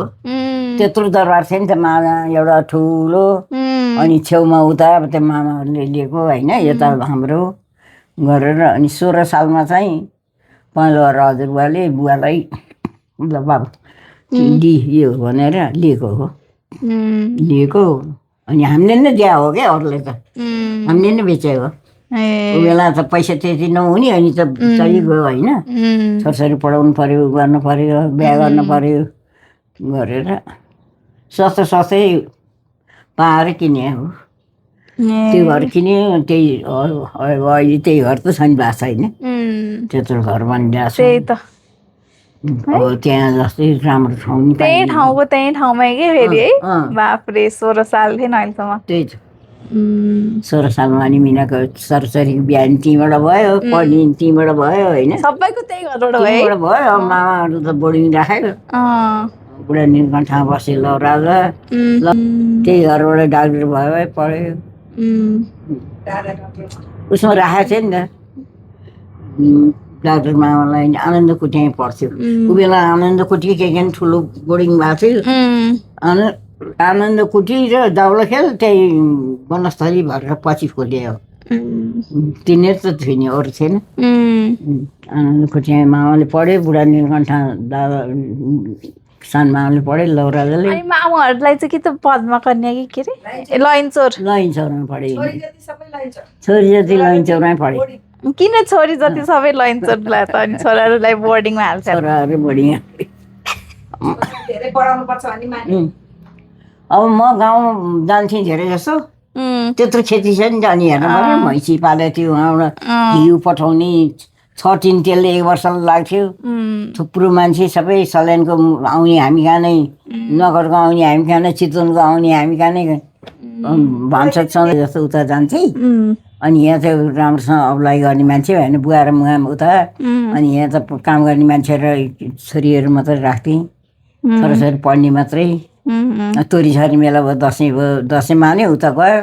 त्यत्रो दरबार थियो नि त मामा एउटा ठुलो अनि छेउमा उता त्यो मामाहरूले लिएको होइन यता हाम्रो गरेर अनि 16 सालमा चाहिँ पहेँलो हजुरबुवाले बुवालाई ल बाबु यो भनेर लिएको हो लिएको अनि हामीले नै दिया हो क्या अरूले त हामीले नै बेचेको हो ऊ बेला त पैसा त्यति नहुने अनि त चाहिगयो होइन छोरछोरी पढाउनु पर्यो गर्नु पर्यो बिहा गर्नु पर्यो गरेर सस्तै पाएर किने हो त्यो घर किन्यो त्यही अहिले त्यही घर त छैन भएको छैन त्यत्रो घर बनिरहेको छ त्यही त अब त्यहाँ जस्तै राम्रो ठाउँ नि त्यही ठाउँमै के फेरि है बाफ्रे 16 साल थिएन अहिलेसम्म त्यही त 16 सालमा अनि मिनाको सरसरीको बिहा नि त्यहीँबाट भयो पढ्ने त्यहीँबाट भयो होइन सबैको त्यही घरबाट भयो त्यहीँबाट भयो अब मामाहरू त बोर्डिङ राखेको बुढा नीलकण्ठमा बसे ल राजा त्यही घरबाट डाक्टर भयो पढ्यो उसमा राखेको थियो नि त डाक्टर मामालाई आनन्द कुटिया पढ्थ्यो ऊ बेला आनन्द कुटी के ठुलो बोर्डिङ भएको थियो आनन्द कुटी र दाउलाखेल त्यही वनस्थली भएर पछि खोलियो तिनीहरू त थिएन अरू थिएन आनन्द कुटिया मामाले पढ्यो बुढा नीलकण्ठ दादा सानो मामाले पढ्यो लौराजाले मामाहरूलाई चाहिँ कि त पद्मा कन्या कि के अरे लैनचौरमा पढ्यो छोरी जति लैनचौरमै पढ्यो किन छोरी जति सबै लैनचौर त अनि छोराहरूलाई बोर्डिङमा हाल्छ छोराहरू बोर्डिङ धेरै पढाउनु पर्छ भने अब म गाउँ जान्थेँ धेरै जस्तो त्यत्रो खेती छ नि जाने हेर्नु पर्यो भैँसी पालेको थियो उहाँबाट घिउ पठाउने 6 टिन तेलले 1 वर्ष लाग्थ्यो थुप्रो मान्छे सबै सल्यानको आउने हामी कहाँ नै नगरको आउने हामी कहाँ नै चितवनको आउने हामी कहाँ नै भान्सा सधैँ जस्तो उता जान्थे अनि यहाँ चाहिँ राम्रोसँग अप्लाई गर्ने मान्छे होइन बुवा र मुवा उता अनि यहाँ त काम गर्ने मान्छे र छोरीहरू मात्रै राख्थेँ छोराछोरी पढ्ने मात्रै तोरी छरी मेला भयो दसैँ मान्यो उता गयो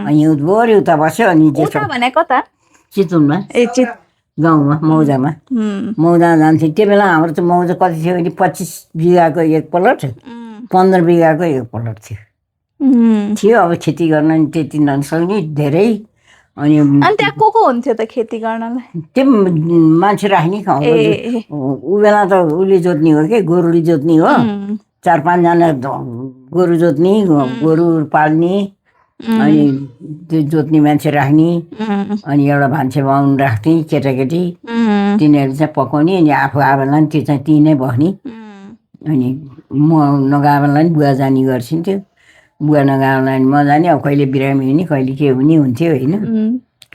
अनि हिउँद बोरी उता बस्यो अनि चितवनमा गाउँमा मौजामा जान्थ्यो त्यो बेला हाम्रो त मौजा कति थियो भने 25 बिघाको 1 प्लट 15 बिघाको 1 प्लट थियो अब खेती गर्न नि त्यति नसक्ने धेरै अनि त्यहाँ को हुन्थ्यो त खेती गर्नलाई त्यो मान्छे राख्ने ऊ बेला त उसले जोत्ने हो कि गोरुले जोत्ने हो 4-5 जना गोरु जोत्ने गोरु पाल्ने अनि त्यो जोत्ने मान्छे राख्ने अनि एउटा भान्से बाहुन राख्ने केटाकेटी तिनीहरू चाहिँ पकाउने अनि आफू आमालाई नि त्यो चाहिँ त्यहीँ नै बस्ने अनि म नगामालाई नि बुवा जाने गर्छिन्थ्यो बुवा नगामालाई म जाने अब कहिले बिरामी हुने कहिले के हुने हुन्थ्यो होइन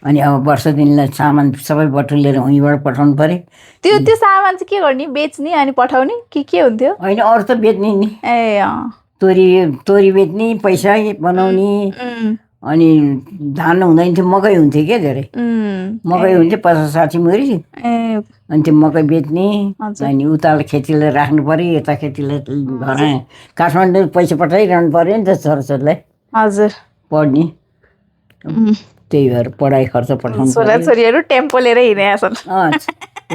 अनि अब वर्ष दिनलाई सामान सबै बटुलेर उहीँबाट पठाउनु पर्यो त्यो सामान चाहिँ के गर्ने बेच्ने अनि पठाउने के हुन्थ्यो होइन अरू त बेच्ने नि ए तोरी बेच्ने पैसा बनाउने अनि धान हुँदैन थियो मकै हुन्थ्यो क्या धेरै मकै हुन्थ्यो 50-60 मुरी अनि त्यो मकै बेच्ने अनि उता खेतीलाई राख्नु पर्यो यता खेतीलाई घर काठमाडौँ पैसा पठाइरहनु पर्यो नि त छोराछोरीलाई हजुर पढ्ने त्यही भएर पढाइ खर्च पठाउनु छोराछोरीहरू टेम्पो लिएर हिँडेका छन्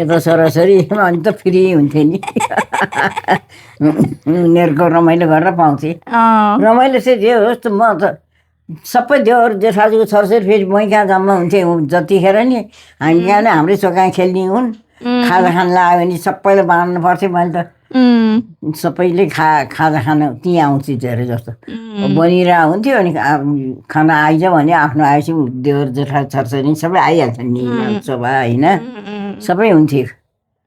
यता छोराछोरी अनि त फ्री हुन्थ्यो नि उनीहरूको रमाइलो गरेर पाउँथे रमाइलो चाहिँ थियो जस्तो म त सबै देवर जेठाजुको छोराछोरी फेरि मै कहाँ जम्मा हुन्थे जतिखेर नि हामी कहाँ नै हाम्रै छोकहाँ खेल्ने हुन् खाजा खान लाग्यो भने सबैलाई बाँड्नु पर्थ्यो मैले त सबैले खाजा खान त्यहीँ आउँछु धेरै जस्तो बनिरहेको हुन्थ्यो अनि खाना आइज भने आफ्नो आएपछि देवर जेठा छोरछोरी सबै आइहाल्छन् नि सभा होइन सबै हुन्थ्यो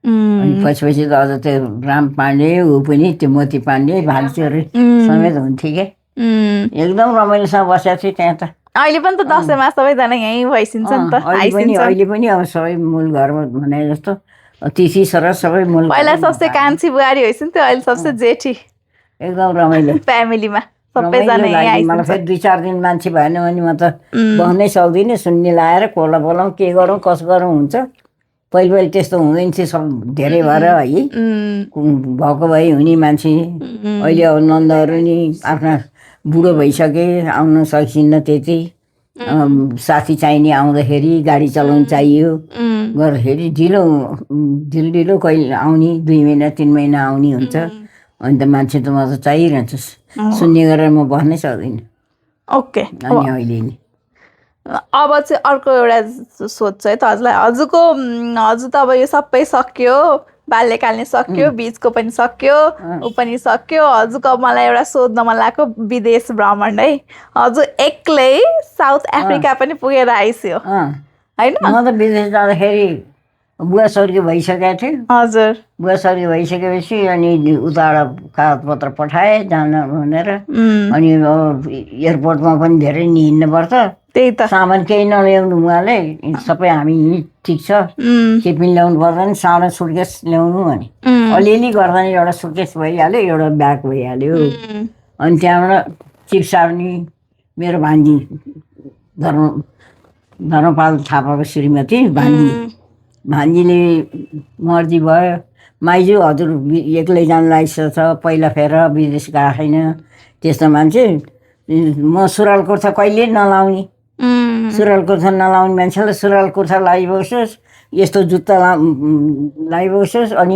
अनि पछि त अझ त्यो राम पाण्डे ऊ पनि त्यो मोती पाण्डे भान्चोहरू समेत हुन्थ्यो क्या एकदम रमाइलोसँग बसेको थियो त्यहाँ त अहिले पनि त दसैँमा सबैजना यहीँ भइसिन्छ नि त अहिले पनि अब सबै मूल घरमा भने जस्तो तिथि सरस सबै मूल पहिला सबसे कान्छी बुहारी होइसिन्थ्यो अहिले सबसे जेठी एकदम रमाइलो फ्यामिलीमा सबैजना यहीँ मलाई आइसिन्छ फेरि 2-4 दिन मान्छे भएन भने म त बस्नै सक्दिनँ सुन्ने लाएर कोला बोलाउँ के गरौँ कस गरौँ हुन्छ पहिले त्यस्तो हुँदैन थियो सब धेरै भएर है भएको भए हुने मान्छे अहिले अब नन्दहरू नि आफ्ना बुढो भइसके आउन सकिन्न त्यति साथी चाहिने आउँदाखेरि गाडी चलाउनु चाहियो गर्दाखेरि ढिलो कहिले आउने 2 महिना 3 महिना आउने हुन्छ अनि त मान्छे त म त चाहिरहन्छु सुन्ने गरेर म बस्नै सक्दिनँ ओके अनि अहिले नि अब चाहिँ अर्को एउटा सोच है त हजुरलाई हजुर त अब यो सबै सक्यो बाल्यकाल नै सक्यो बिचको पनि सक्यो ऊ पनि सक्यो हजुरको मलाई एउटा सोध्न मन लागेको विदेश भ्रमण है हजुर एक्लै साउथ अफ्रिका पनि पुगेर आइस्यो होइन म त विदेश जाँदाखेरि बुवा स्वर्गीय भइसकेको थियो हजुर बुवा स्वर्गीय भइसकेपछि अनि उताबाट कागजपत्र पठाएँ जान भनेर अनि एयरपोर्टमा पनि धेरै हिँड्नुपर्छ त्यही त सामान केही नल्याउनु उहाँले सबै हामी ठिक छ केही पनि ल्याउनु पर्दैन सानो सुटकेस ल्याउनु भने अलिअलि गर्दा नि एउटा सुटकेस भइहाल्यो एउटा ब्याग भइहाल्यो अनि त्यहाँबाट चिप्सार्नी मेरो भान्जी धर्मपाल थापाको श्रीमती भान्जीले मर्जी भयो माइजू हजुर एक्लै जानु लागिसकेको छ पहिला फेर विदेश गएको छैन त्यस्तो मान्छे म सुरुवाल कुर्ता कहिले नलाउने सुरुवाल कुर्ता नलाउने मान्छेलाई सुरुवाल कुर्ता लगाइबस्छोस् यस्तो जुत्ता लगाइबस्छोस् अनि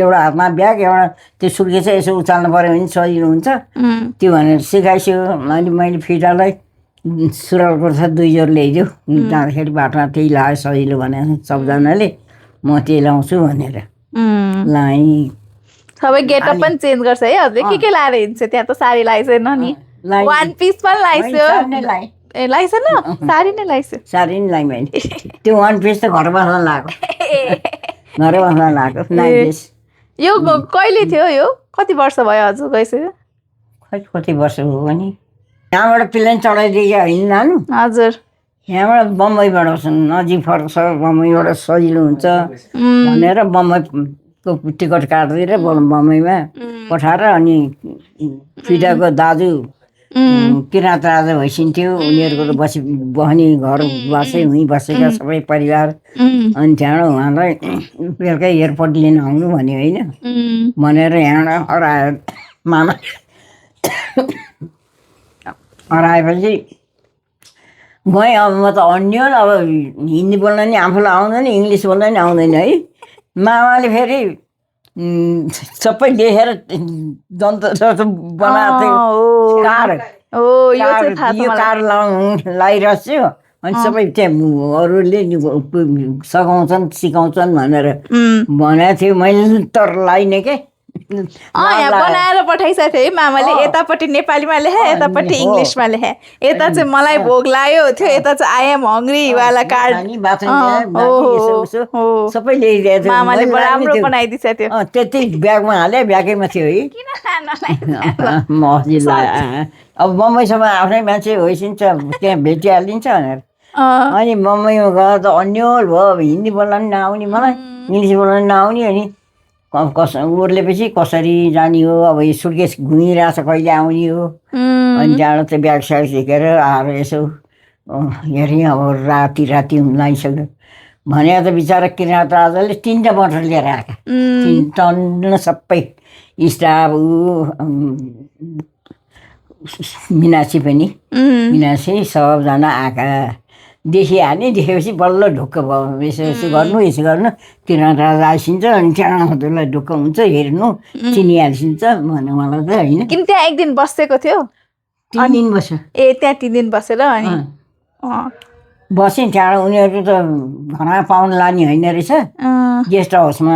एउटा हातमा ब्याग एउटा त्यो सुर्केछ यसो उचाल्नु पऱ्यो भने सजिलो हुन्छ त्यो भनेर सिकाइसक्यो अनि मैले फिटालाई सुरुवाल कुर्ता 2 जोर ल्याइदियो जाँदाखेरि बाटोमा त्यही लगायो सजिलो भनेर सबजनाले म त्यही लाउँछु भनेर लाएँ सबै गेटअप पनि चेन्ज गर्छ है हजुरले के लाएर हिँड्छ त्यहाँ त साडी लगाइसकेन नि वान पिस पनि लगाइसक्यो ए लगाइसेन साडी नै लगाइसक्यो साडी नै लगाएँ मैले त्यो वान पिस त घर बस्न लगाएको घरै बस्न लगाएको नाइट ड्रेस यो कहिले थियो यो कति वर्ष भयो हजुर गइसक्यो खै कति वर्ष हो भने यहाँबाट प्लेन चढाइदियो होइन नानु हजुर यहाँबाट बम्बईबाट नजिक पर्छ बम्बईबाट सजिलो हुन्छ भनेर बम्बईको टिकट काटिदिएर बम्बईमा पठाएर अनि फिटाको दाजु किराँत राजा भइसिन्थ्यो उनीहरूको त बस्ने घर वहीँ बसेका सबै परिवार अनि त्यहाँबाट उहाँलाई बेलुकै एयरपोर्ट लिन आउनु भन्यो होइन भनेर यहाँबाट हरायो मामा हराएपछि गएँ अब म त अन्य अब हिन्दी बोल्न नि आफूलाई आउँदैन इङ्ग्लिस बोल्न नि आउँदैन है मामाले फेरि सबै लेखेर जन्त्र बनाएको थियो कार यो कार लगाइरहेको छु अनि सबै त्यहाँ अरूले सघाउँछन् सिकाउँछन् भनेर भनेको थियो मैले तर लाइनँ के यहाँ बनाएर पठाइसकेको थियो है मामाले यतापट्टि नेपालीमा लेखे यतापट्टि इङ्ग्लिसमा लेखे यता चाहिँ मलाई भोक लाग्यो थियो यता चाहिँ आई एम हङ्ग्री वाला कार्ड सबै ल्याइदिएको थियो मामाले राम्रो बनाइदिएको थियो त्यति ब्यागमा हालेँ ब्यागैमा थियो है म अस्ति अब बम्बईसम्म आफ्नै मान्छे होइसिन्छ त्यहाँ भेटिहालिन्छ भनेर अनि बम्बईमा गएर त अन्यल भयो हिन्दी बोल्न पनि नआउने मलाई इङ्ग्लिस बोल्न पनि नआउने अनि ओर्लेपछि कसरी जाने हो अब यो सुटकेस घुमिरहेछ कहिले आउने हो अनि त्यहाँबाट त्यो ब्याग स्याग झिकेर आएर यसो हेरेँ अब राति लागिसक्यो भने त बिचरा किराँत राजाले 3टा मोटर लिएर आएका 3 टन सबै स्टाफ मिनासी पनि मिनासी सबजना आएका देखिहाल्ने देखेपछि बल्ल ढुक्क भयो यसो गर्नु किराँत राजा आइसिन्छ अनि त्यहाँ हजुरलाई ढुक्क हुन्छ हेर्नु चिनिहाल्छिन्छ भने मलाई त होइन किन त्यहाँ 1 दिन बसेको थियो 3 दिन बस्यो ए त्यहाँ 3 दिन बसेर अनि बसेँ त्यहाँबाट उनीहरू त घरमा पाउन लाने होइन रहेछ गेस्ट हाउसमा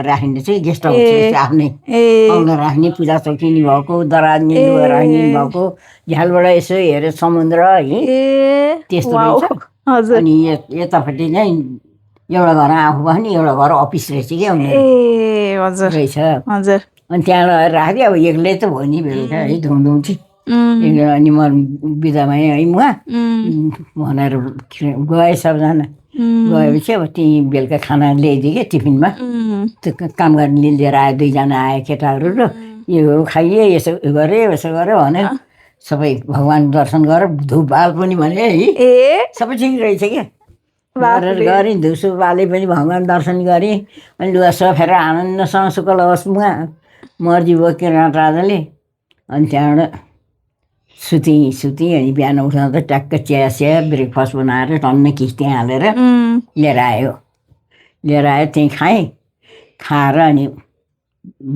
राखिने चाहिँ गेस्ट हाउस रहेछ आफ्नै पाउन राख्ने पूजा चौकिनी भएको दराज्ने लुगा राख्ने भएको झ्यालबाट यसो हेरेर समुद्र है त्यस्तो रहेछ अनि यतापट्टि नै एउटा घर आफू बस्ने एउटा घर अफिस रहेछ क्या उनीहरू रहेछ अनि त्यहाँबाट राखिदियो अब एक्लै त भयो नि बेलुका है धुँधुँ अनि म बिदा भएँ है मुवा भनेर गए सबजना गएपछि अब त्यहीँ बेलुका खाना ल्याइदिएँ क्या टिफिनमा त्यो काम गर्ने लिएर आयो 2 जना आए केटाहरू र यो खाइए यसो गऱ्यो यसो गऱ्यो भनेर सबै भगवान् दर्शन गरेर धुप बाल पनि भने है सबै ठिक रहेछ क्या गरेर गरेँ धुसो बाले पनि भगवान् दर्शन गरेँ अनि लुगा सफेर आनन्दसँग सुकल होस् मुवा मर्जी बोकेर राजाले अनि त्यहाँबाट सुतेँ अनि बिहान उठाउँदा ट्याक्क चिया ब्रेकफास्ट बनाएर टन्न किस्ती हालेर लिएर आयो त्यहीँ खाएर अनि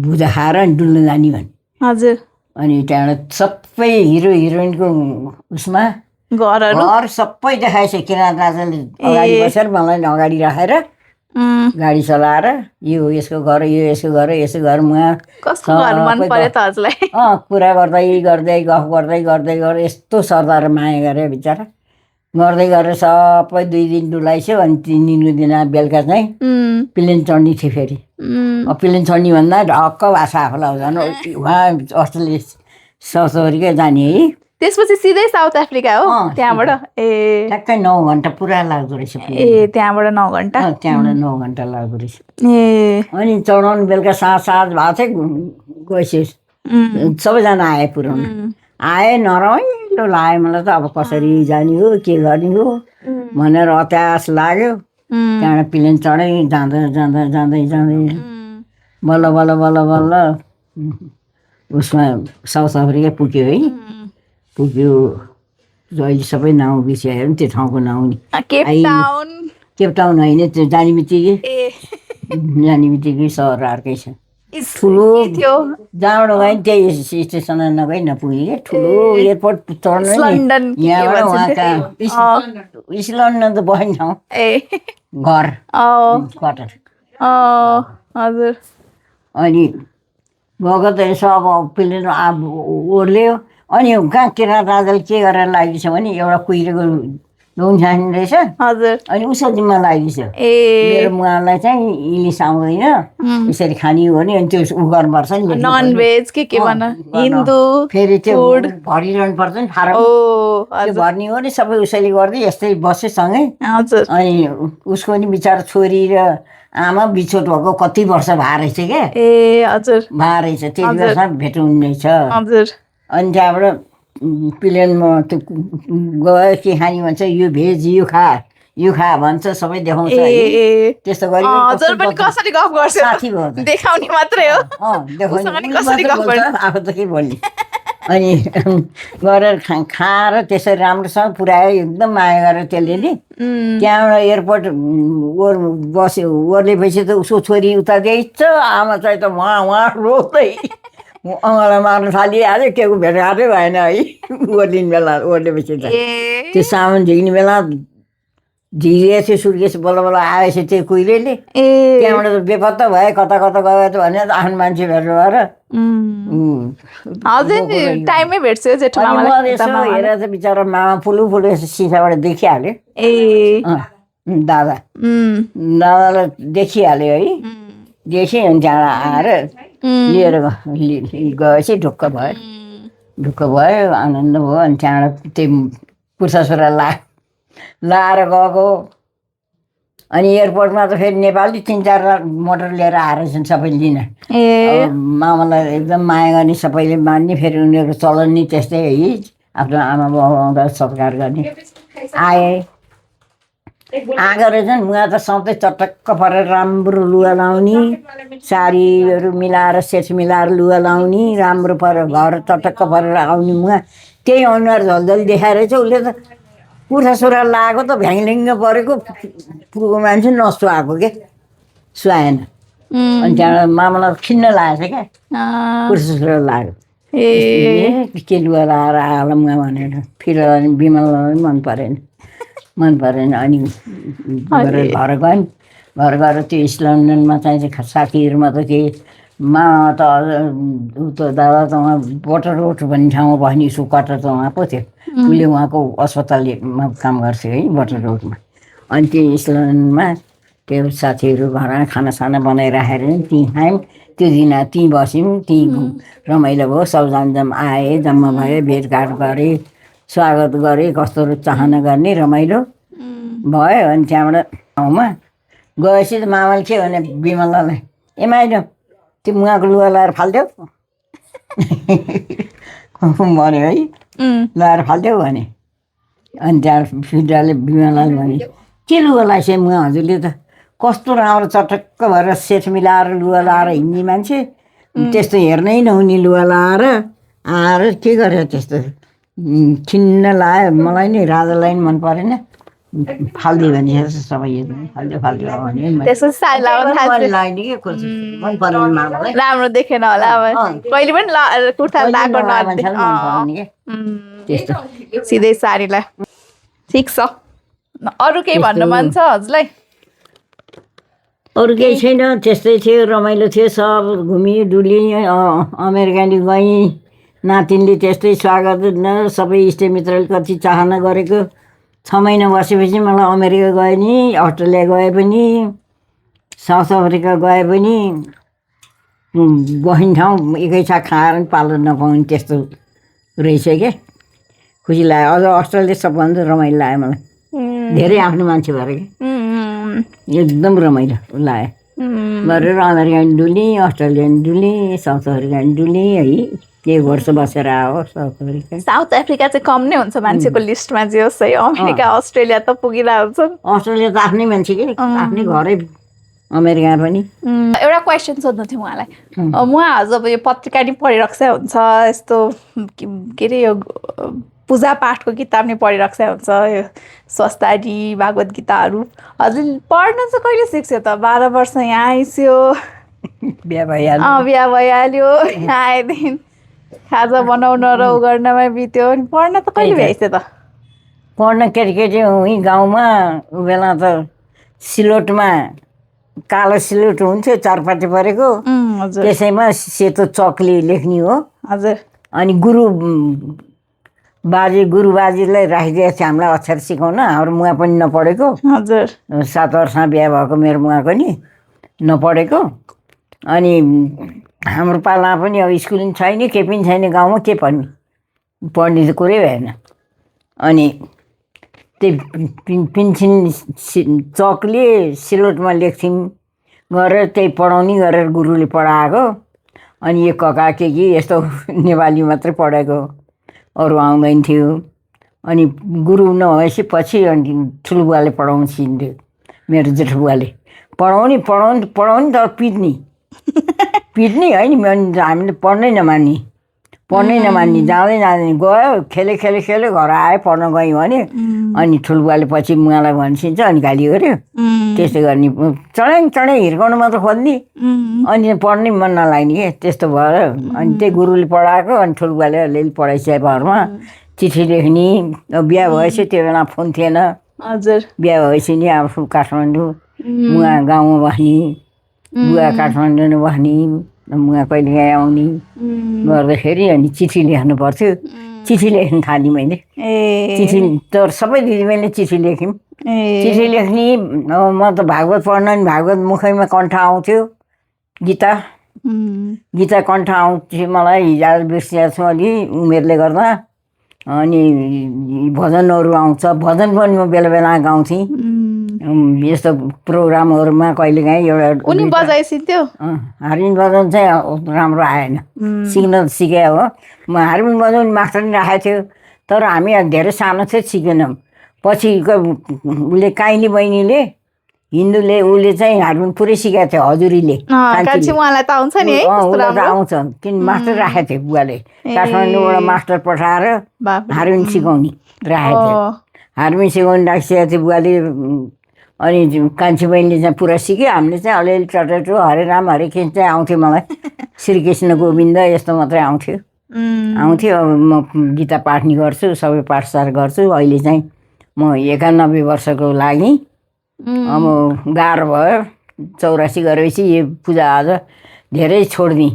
भुजा खाएर अनि डुल्न जाने भने हजुर अनि त्यहाँबाट सबै हिरो हिरोइनको उसमा घर सबै देखाएछ किराँत राजाले अगाडि बसेर मलाई अगाडि राखेर गाडी चलाएर यो यसको घर यो यसको घर यसो घर कुरा गर्दै गफ गर्दै यस्तो सरदार माया गरे बिचरा गर्दै गरेर सबै 2 दिन डुलाइसक्यो अनि 3 दिनको दिन बेलुका चाहिँ प्लेन चढ्ने थियो फेरि प्लेन चढ्ने भन्दा ढक्क भाषा आफूलाई झन् उहाँ अस्ट्रेलिया साउथ अफ्रिका जाने है त्यसपछि सिधै साउथ अफ्रिका हो त्यहाँबाट ठ्याक्कै 9 घन्टा पुरा लाग्दो रहेछ त्यहाँबाट 9 घन्टा लाग्दो रहेछ अनि चढाउनु बेलुका साँझ भएको थियो गएपछि सबैजना आए पुऱ्याउनु आए नरमाइलो लाग्यो मलाई त अब कसरी जाने हो के गर्ने हो भनेर अत्यास लाग्यो त्यहाँबाट प्लेन चढेँ जाँदै बल्ल उसमा साउथ अफ्रिका पुग्यो है पुग्यो अहिले सबै नाउँ बिर्सिआयो नि त्यो ठाउँको नाउँ नि केपटाउन होइन त्यो जाने बित्तिकै सहर अर्कै छ ठुलो जहाँबाट गयो नि त्यही स्टेसन नगई नपुगेँ क्या ठुलो एयरपोर्ट चढ्नु यहाँबाट उहाँका इस्ट लन्डन त बस्ने ठाउँ घर क्वार्टर हजुर अनि गएको त यसो अब प्लेन ओर्ल्यो अनि कहाँ किराँत राजाले के गरेर लागिछ भने एउटा कुहिरेको नुन छान्ने रहेछ अनि उसको जिम्मा लागिछ मेरो मुहालाई चाहिँ इङ्ग्लिस आउँदैन यसरी खाने हो भने अनि त्यो उ गर्नुपर्छ नि ननभेज के भन हिन्दू फेरि त्यो भरिरहनु पर्छ नि फारम त्यो भर्ने हो नि सबै उसैले गर्दै यस्तै बस्यो सँगै अनि उसको नि बिचारा छोरी र आमा बिछोट भएको कति वर्ष भए रहेछ क्या भए रहेछ त्यति बेलासम्म भेट हुने रहेछ अनि त्यहाँबाट प्लेनमा त्यो गयो के खाने भन्छ यो भेज यो खा भन्छ सबै देखाउँछ त्यस्तो गरी साथी भयो देखाउने मात्रै हो आफू त के बोल्ने अनि गरेर खाएर त्यसरी राम्रोसँग पुऱ्यायो एकदम माया गरेर त्यसले नि त्यहाँबाट एयरपोर्ट ओर्लेपछि त उसको छोरी उता दिएछ आमा चाहिँ त उहाँ रोक्दै अँगालाई मार्न थालिहाल्यो के को भेटघाटै भएन है ओर्लिने बेला ओर्लेपछि त त्यो सामान झिक्ने बेला झिरिएको थियो सुर्केस बल्ल आएछ त्यो कुहिरेले त्यहाँबाट त बेपत्ता भयो कता गयो त भने आफ्नो मान्छे भेटेर टाइमै भेट्छ हेरेर त बिचरा मामा फुलु सिसाबाट देखिहाल्यो दादालाई देखिहाल्यो है देखेँ अनि त्यहाँबाट आएर लिएर गएपछि ढुक्क भयो आनन्द भयो अनि त्यहाँबाट त्यही पुर्सासुरा लाएर गएको अनि एयरपोर्टमा त फेरि नेपाली 3-4 मोटर लिएर आएर छन् सबै लिन मामालाई एकदम माया गर्ने सबैले मान्ने फेरि उनीहरूको चलन नि त्यस्तै है आफ्नो आमा बाउ आउँदा सत्कार गर्ने आए आएको रहेछन् मुहा त सधैँ चटक्क परेर राम्रो लुगा लाउने साडीहरू मिलाएर सेट मिलाएर लुगा लाउने राम्रो परेर घर चटक्क परेर आउने मुहा त्यही अनुहार झलझल देखाएर चाहिँ उसले त कुर्ता सुरा लगाएको त भ्याङलिङ्ग परेको पुगो मान्छे नसुहाएको के सुहाएन अनि त्यहाँबाट मामालाई खिन्न लागेछ क्या कुर्ता सुरा लगाएको के लुगा लगाएर आला मुहा भनेर फिर बिमललाई पनि मन परेन मन परेन। अनि घर गयौँ। घर गएर त्यो इस्ट लन्डनमा चाहिँ साथीहरूमा त के मामा त ऊ त दादा त उहाँ बटर रोड भन्ने ठाउँमा बस्ने उसको क्वार्टर त उहाँ पो थियो। उसले उहाँको अस्पतालमा काम गर्थ्यो है बटर रोडमा। अनि त्यो इस्ट लन्डनमा त्यो साथीहरू घरमा खानासाना बनाइराखेर त्यहीँ खायौँ। त्यो दिन त्यहीँ बस्यौँ। त्यहीँ रमाइलो भयो। सबजना आए, जम्मा भए, भेटघाट गरे, स्वागत गरे, कस्तो चाहना गर्ने रमाइलो भयो। अनि त्यहाँबाट ठाउँमा गएपछि त मामाले के भने बिमलालाई, ए माइलो त्यो मुवाको लुगा लगाएर फाल्थ्यौ भन्यो है। लगाएर फाल्थ्यौ भने। अनि त्यहाँ फिडाले बिमलाले भने के लुगा लगाएछ मुवा हजुरले त कस्तो राम्रो चटक्क भएर सेट मिलाएर लुगा लगाएर हिँड्ने मान्छे, त्यस्तो हेर्नै नहुने लुगा लगाएर आएर के गरे त्यस्तो खिन्न लाग्यो। मलाई नि राजालाई नि मन परेन। फालिदियो भने सबै फालिदियो भने त्यसो साडी लगाउन लाग्ने के खोज्छ मन परेन मामालाई। राम्रो देखेन होला अब कहिले पनि कुर्ता लगाएको त्यस्तो सिधै साडीलाई। ठिक छ। अरू केही भन्नु मन छ हजुरलाई? अरू केही छैन। त्यस्तै थियो, रमाइलो थियो। सब घुमियो डुलियो। अमेरिकाली गएँ। नातिनले त्यस्तै स्वागत सबै इष्टमित्रले कति चाहना गरेको। 6 महिना बसेपछि मलाई अमेरिका गए नि, अस्ट्रेलिया गए पनि, साउथ अफ्रिका गए पनि बस्ने ठाउँ एकैसाथ खाएर पनि पाल्न नपाउने त्यस्तो रहेछ क्या। खुसी लाग्यो। अझ अस्ट्रेलिया सबभन्दा रमाइलो लाग्यो मलाई। धेरै आफ्नो मान्छे भएर क्या एकदम रमाइलो लाग्यो। गरेर अमेरिका पनि डुलेँ, अस्ट्रेलिया पनि डुलेँ, साउथ अफ्रिका पनि डुलेँ है। 1 वर्ष बसेर आयो साउथ अफ्रिका। साउथ अफ्रिका चाहिँ कम नै हुन्छ मान्छेको लिस्टमा जे होस् है। अमेरिका अस्ट्रेलिया त पुगिरहेको हुन्छ। अस्ट्रेलिया त आफ्नै मान्छे के, आफ्नै घरै। अमेरिका पनि। एउटा क्वेसन सोध्नु थियो उहाँलाई। उहाँ हजुर अब यो पत्रिका नि पढिरक्छ हुन्छ, यस्तो के अरे यो पूजा पाठको किताब नि पढिरक्छ हुन्छ, यो स्वस्तारी भागवत गीताहरू। हजुर पढ्न चाहिँ कहिले सिक्थ्यो त? 12 वर्ष यहाँ आइस्यो, बिहा भइहाल्यो। बिहा भइहाल्यो, यहाँ आएदेखि खाजा बनाउन र उ गर्नमै बित्यो। अनि पढ्न त कहिले भ्याइस्यो त? पढ्न केटी उहीँ गाउँमा उ बेला त सिलोटमा कालो सिलोट हुन्थ्यो, चारपाटे परेको। त्यसैमा सेतो चकले लेख्ने हो। हजुर। अनि गुरुबाजीलाई राखिदिएको थियो हामीलाई अक्षर सिकाउन। हाम्रो मुवा पनि नपढेको। हजुर। 7 वर्षमा बिहा भएको मेरो मुवाको नि नपढेको। अनि हाम्रो पालामा पनि अब स्कुल पनि छैन, केही पनि छैन गाउँमा, के पढ्ने त कुरै भएन। अनि त्यही पेन्सिल चकले सिलोटमा लेख्थ्यौँ गरेर त्यही पढाउने गरेर गुरुले पढाएको। अनि यो कका के यस्तो नेपाली मात्रै पढेको, अरू आउँदैन थियो। अनि गुरु नभएपछि पछि अनि ठुलो बुवाले पढाउनु सिक्थ्यो। मेरो जेठो बुवाले पढाउने तर पिट्ने होइन। हामीले पढ्नै नमान्ने जाँदै गयो, खेल्यो घर आयो, पढ्न गयौँ भने। अनि ठुलो बुवाले पछि मुवालाई भनिसिन्छ, अनि गाली गर्यो। त्यस्तो गर्ने चढाइ हिर्काउनु मात्र खोज्ने, अनि पढ्नै मन नलाग्ने के त्यस्तो भयो। अनि त्यही गुरुले पढाएको। अनि ठुलो बुवाले अलिअलि पढाइसके घरमा चिठी लेख्ने। बिहा भएपछि त्यो बेला फोन थिएन। हजुर। बिहा भएपछि नि आफू काठमाडौँ, मुवा गाउँमा बस्ने, बुवा काठमाडौँ बस्ने, मुवा कहिले काहीँ आउने गर्दाखेरि अनि चिठी लेख्नु पर्थ्यो। चिठी लेख्न थालेँ मैले। चिठी तर सबै दिदीबहिनीले चिठी लेख्यौँ। चिठी लेख्ने। म त भागवत पढ्न नि भागवत मुखैमा कण्ठ आउँथ्यो। गीता कण्ठ आउँथ्यो मलाई। हिजो बिर्सिएको छु अलि उमेरले गर्दा। अनि भजनहरू आउँछ, भजन पनि म बेला बेला गाउँथेँ। यस्तो प्रोग्रामहरूमा कहिलेकाहीँ एउटा उनी बजाइसिन्थ्यो। हार्मोनियम बजाउनु चाहिँ राम्रो आएन, सिक्न त सिकेँ हो। म हार्मोनियम बजाउने मास्टर नि राखेको थियो, तर हामी धेरै सानो थियो सिकेनौँ। पछि उसले काइली बहिनीले हिन्दूले उसले चाहिँ हार्मोनियम पुरै सिकाएको थियो हजुरीले। उहाँलाई त आउँछ नि है? उसलाई त आउँछ, किन मास्टर राखेको थियो बुवाले। काठमाडौँबाट मास्टर पठाएर हार्मोनियम सिकाउने राखेको थियो। हार्मोनियम सिकाउनु राखिसकेको थियो बुवाले। अनि कान्छी बहिनीले चाहिँ पुरा सिक्यो। हामीले चाहिँ अलिअलि टटटो हरे राम हरे कृष्ण चाहिँ आउँथ्यो मलाई। श्रीकृष्ण गोविन्द यस्तो मात्रै आउँथ्यो। अब म गीता पाठ नि गर्छु, सबै पाठशाठ गर्छु। अहिले चाहिँ म 91 वर्षको लागि अब गाह्रो भयो 84 गरेपछि यो पूजाआज धेरै छोडिदिएँ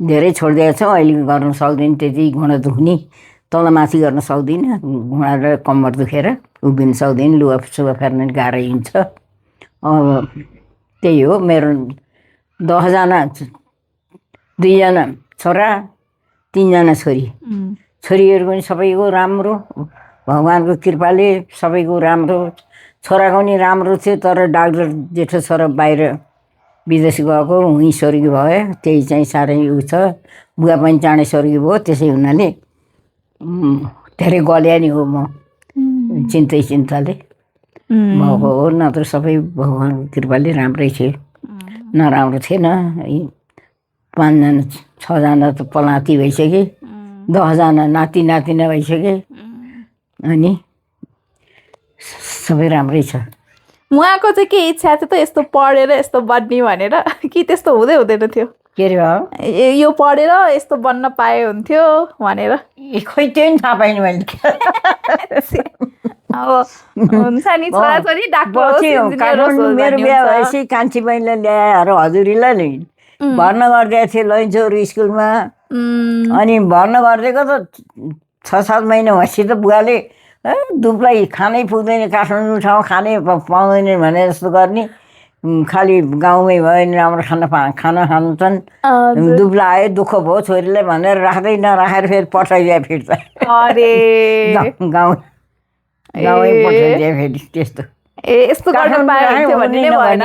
धेरै छोडिदिएको छु अहिले गर्न सक्दिनँ त्यति घुँडा दुख्ने तलमाथि गर्न सक्दिनँ घुँडा र कम्मर दुखेर उभिन सक्दिनँ लुगा फेर्न गाह्रै हुन्छ अब त्यही हो मेरो 10 जना 2 जना छोरा 3 जना छोरी छोरीहरू पनि सबैको राम्रो भगवान्को कृपाले सबैको राम्रो छोराको पनि राम्रो थियो तर डाक्टर जेठो छोरा बाहिर विदेश गएको उहीँ स्वर्गीय भयो त्यही चाहिँ साह्रै उ छ बुवा पनि चाँडै स्वर्गीय भयो त्यसै हुनाले धेरै गल्या नि हो म चिन्ताले भएको हो नत्र सबै भगवान्को कृपाले राम्रै थियो नराम्रो थिएन 5 जना 6 जना त पलाती भइसके 10 जना नाति नातिना भइसके अनि सबै राम्रै छ उहाँको चाहिँ के इच्छा थियो त यस्तो पढेर यस्तो बन्ने भनेर कि त्यस्तो हुँदैन थियो के अरे भयो यो पढेर यस्तो बन्न पाए हुन्थ्यो भनेर खोइ त्यो नि थाहा पाइनँ मैले अब हुन्छ नि छोराछोरी डाक्टर होस्, इन्जिनियर होस् मेरो भन्ने बिहा हुन्छ। भएपछि कान्छी बहिनीले ल्याएर हजुरीलाई नि भर्ना गरिदिएको थियो लैनचौर स्कुलमा अनि भर्ना गरिदिएको त 6-7 महिना भएपछि त बुवाले दुधलाई खानै पुग्दैन काठमाडौँ ठाउँ खानै पाउँदैन भने जस्तो गर्ने खालि गाउँमै भयो नि राम्रो खाना खान्छन् दुब्ला आयो दुःख भयो छोरीलाई भनेर राख्दै नराखेर फेरि पठाइदिए फिर्ता गाउँमै पठाइदिए फेरि त्यस्तो यस्तो गर्न पाए हुन्थ्यो भन्ने नै भएन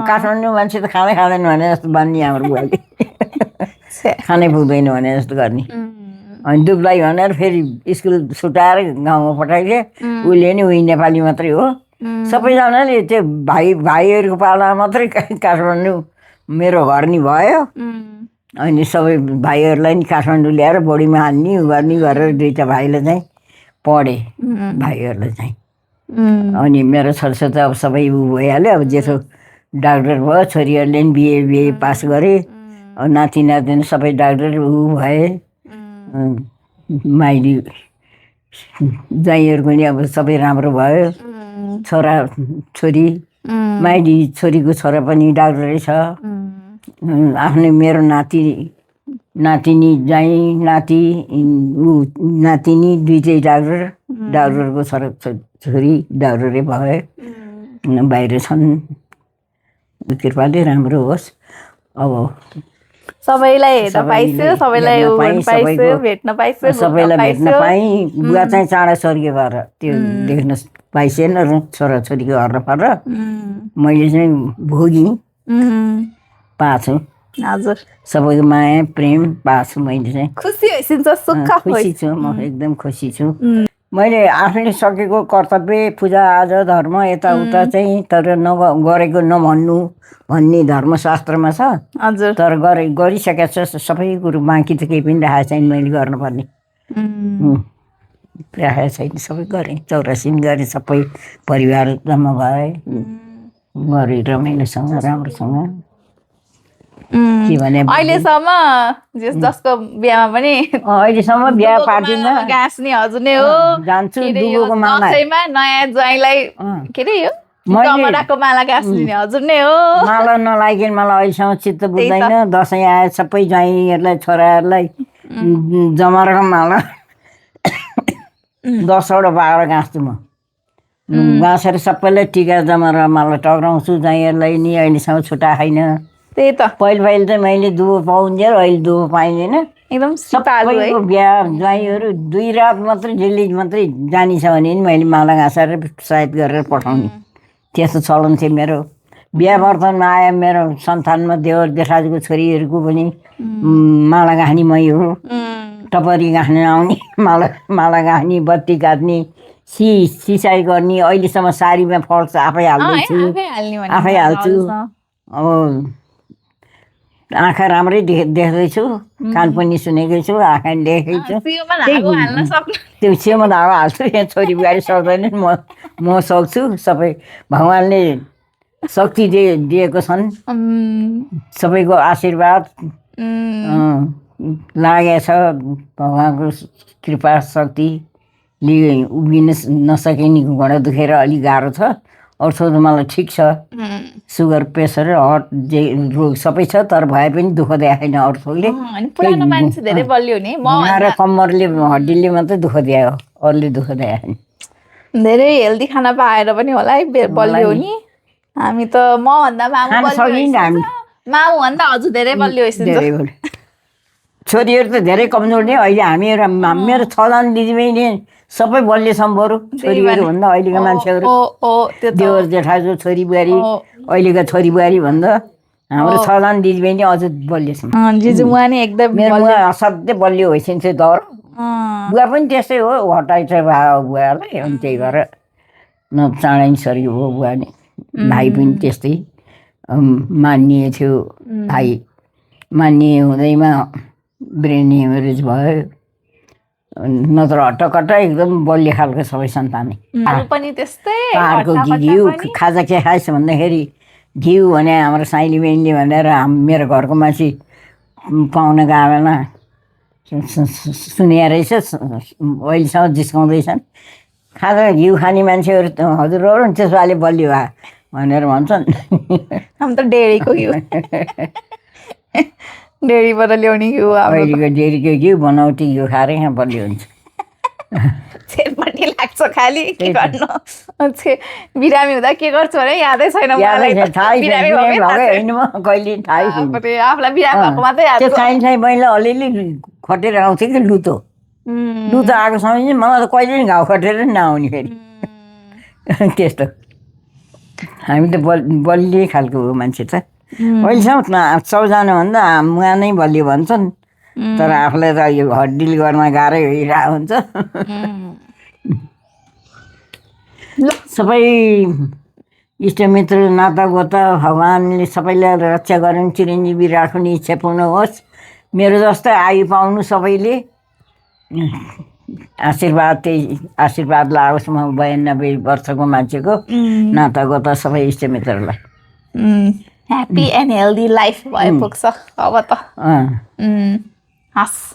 काठमाडौँ मान्छे त खाँदै खाँदैन भने जस्तो बन्ने हाम्रो बुवाले खानै पुग्दैन भने जस्तो गर्ने अनि दुब्लाई भनेर फेरि स्कुल छुटाएर गाउँमा पठाइदिए उसले नि उही नेपाली मात्रै हो सबैजनाले त्यो भाइहरूको पाला मात्रै काठमाडौँ मेरो घर नि भयो अनि सबै भाइहरूलाई नि काठमाडौँ ल्याएर बोडीमा हाल्ने उ गर्ने गरेर 2टा भाइले चाहिँ पढे भाइहरूले चाहिँ अनि मेरो छोराछोरी त अब सबै उ भइहाल्यो अब जेठो डाक्टर भयो छोरीहरूले नि बिए पास गरे नाति नातिनी सबै डाक्टर उ भए माइली ज्वाइँहरूको नि अब सबै राम्रो भयो छोरा छोरी माइली छोरीको छोरा पनि डाक्टरै छ आफ्नै मेरो नातिनी ज्वाइँ नातिनी 2टै डाक्टरको छोरा छोरी डाक्टरै भयो बाहिर छन् कृपाले राम्रो होस् अब सबैलाई हेर्न पाइसक्यो सबैलाई भेट्न पाइसक्यो सबैलाई भेट्न पाएँ बुवा चाहिँ चाँडा स्वर्गीय भएर त्यो देख्न पाइसेन र छोराछोरीको हर्न पर मैले चाहिँ भोगेँ पाछु हजुर सबैको माया प्रेम पाछु मैले चाहिँ खुसी होइसिन्छ सुख खुसी छु म एकदम खुसी छु मैले आफूले सकेको कर्तव्य पूजाआजा धर्म यताउता चाहिँ तर गरेको नभन्नु भन्ने धर्मशास्त्रमा छ हजुर तर गरिसकेको छ सबै कुरो बाँकी त केही पनि राखेको छैन मैले गर्नुपर्ने राखेको छैन सबै गरेँ 84 गरेँ सबै परिवार जम्मा भए गरेँ रमाइलोसँग राम्रोसँग के भने अहिलेसम्म जसको बिहामा पनि अहिलेसम्म बिहा पार्टिमा गाँस्ने हजुर नै हो जान्छु दुबोको माला दसैँमा नयाँ ज्वाइँलाई के अरे यो कमराको माला गाँस्ने हजुर नै हो माला नलागिकन मलाई अहिलेसम्म चित्त बुझ्दैन दसैँ आयो सबै ज्वाइँहरूलाई छोराहरूलाई जमराको माला 10वटा पाएर गाँस्छु म गाँसेर सबैलाई टिका जमरा माला टक्राउँछु ज्वाइँहरूलाई नि अहिलेसम्म छुट्टा छैन त्यही त पहिले त मैले दुबो पाउँथेँ अहिले दुबो पाइँदैन एकदम सिपालु है सबैको बिहा ज्वाइँहरू 2 रात मात्रै डेली मात्रै जानी छ भने नि मैले माला घाँसेर सायद गरेर पठाउने त्यस्तो चलन थियो मेरो बिहा वर्तनमा आयो मेरो सन्तानमा देवर जेठाजुको छोरीहरूको पनि माला गाँस्ने मै हो टपरी गाँस्न आउने माला गाँस्ने बत्ती काट्ने सिसाइ गर्ने अहिलेसम्म साडीमा फल्छ आफै हाल्दैछु आफै हाल्छु अब आँखा राम्रै देख्दैछु कान पनि सुनेकै छु आँखा देखेकै छु त्यो छेउमा धागो हाल्छु यहाँ छोरी बुहारी सक्दैनन् म सक्छु सबै भगवान्ले शक्ति दिएको छन् सबैको आशीर्वाद लागेछ भगवान्को कृपा शक्ति उभिन नसकिने घुँडा दुखेर अलिक गाह्रो छ। अरू त मलाई ठिक छ, सुगर प्रेसर हर्ट जे रोग सबै छ, तर भए पनि दुःख देखाएन अरू थोकले। पुरानो मान्छे धेरै बलियो नि, र कम्मरले हड्डीले मात्रै दुःख दियो, अरूले दुःख देखाएन। धेरै हेल्दी खाना पाएर पनि होला है बलियो नि। हामी त मभन्दा मामुभन्दा हजुर धेरै बलियो छोरीहरू त धेरै कमजोर नि। अहिले मेरो 6 जना दिदीबहिनी सबै बलियो छन् बरु छोरीहरू भन्दा अहिलेको मान्छेहरू। देवर जेठाजु छोरी बुहारी अहिलेका छोरी बुहारी भन्दा हाम्रो 6 जना दिदीबहिनी अझ बलियो छन्। मेरो बुवा असाध्यै बलियो भइसकेको थियो दर। बुवा पनि त्यस्तै हो, हटाइ चाहिँ भयो बुवालाई, अनि त्यही भएर चाँडै सरी हो बुवा नि। भाइ पनि त्यस्तै मान्ने थियो, भाइ मान्ने हुँदैमा ब्रेन हेमरेज भयो, नत्र हट्टकट्ट एकदम बलियो खालको सबै सन्तानै। पाहाडको घिउ खाजा के खाएछ भन्दाखेरि घिउ भने हाम्रो साइली बहिनीले भनेर मेरो घरको मान्छे पाहुना गएको बेला सुने रहेछ, अहिलेसम्म जिस्काउँदैछन्। खाजा घिउ खाने मान्छेहरू हजुरहरू त्यसोले बलियो भए भनेर भन्छन्। डेरीको घिउ, डेरीबाट ल्याउने घिउ, अहिलेको डेरीको घिउ बनाउटी घिउ खाएर यहाँ बलियो हुन्छ। छेरपट्टि लाग्छ खालि, के गर्नु। बिरामी हुँदा के गर्छु भने यादै छैन आफूलाई त्यो चाहिन्छ। मैले अलिअलि खटेर आउँथेँ कि लुतो आएको समय मलाई त कहिले पनि घाउ खटेर नि नआउने फेरि। त्यस्तो हामी त बलियो खालको हो मान्छे त। अहिलेसम्म सबैजनाभन्दा मुवा नै बलियो भन्छन्, तर आफूलाई त यो हड्डीले गर्न गाह्रै भइरहेको हुन्छ। सबै इष्टमित्र नातागोता भगवान्ले सबैलाई रक्षा गरून्, चिरञ्जीवी राखुन्, इच्छा पूर्ण होस्। मेरो जस्तै आयु पाउनु सबैले आशीर्वाद, त्यही आशीर्वाद लागोस्। म 92 वर्षको मान्छेको नातागोता सबै इष्टमित्रलाई ह्याप्पी एन्ड हेल्दी लाइफ भए पुग्छ अब त। हस्।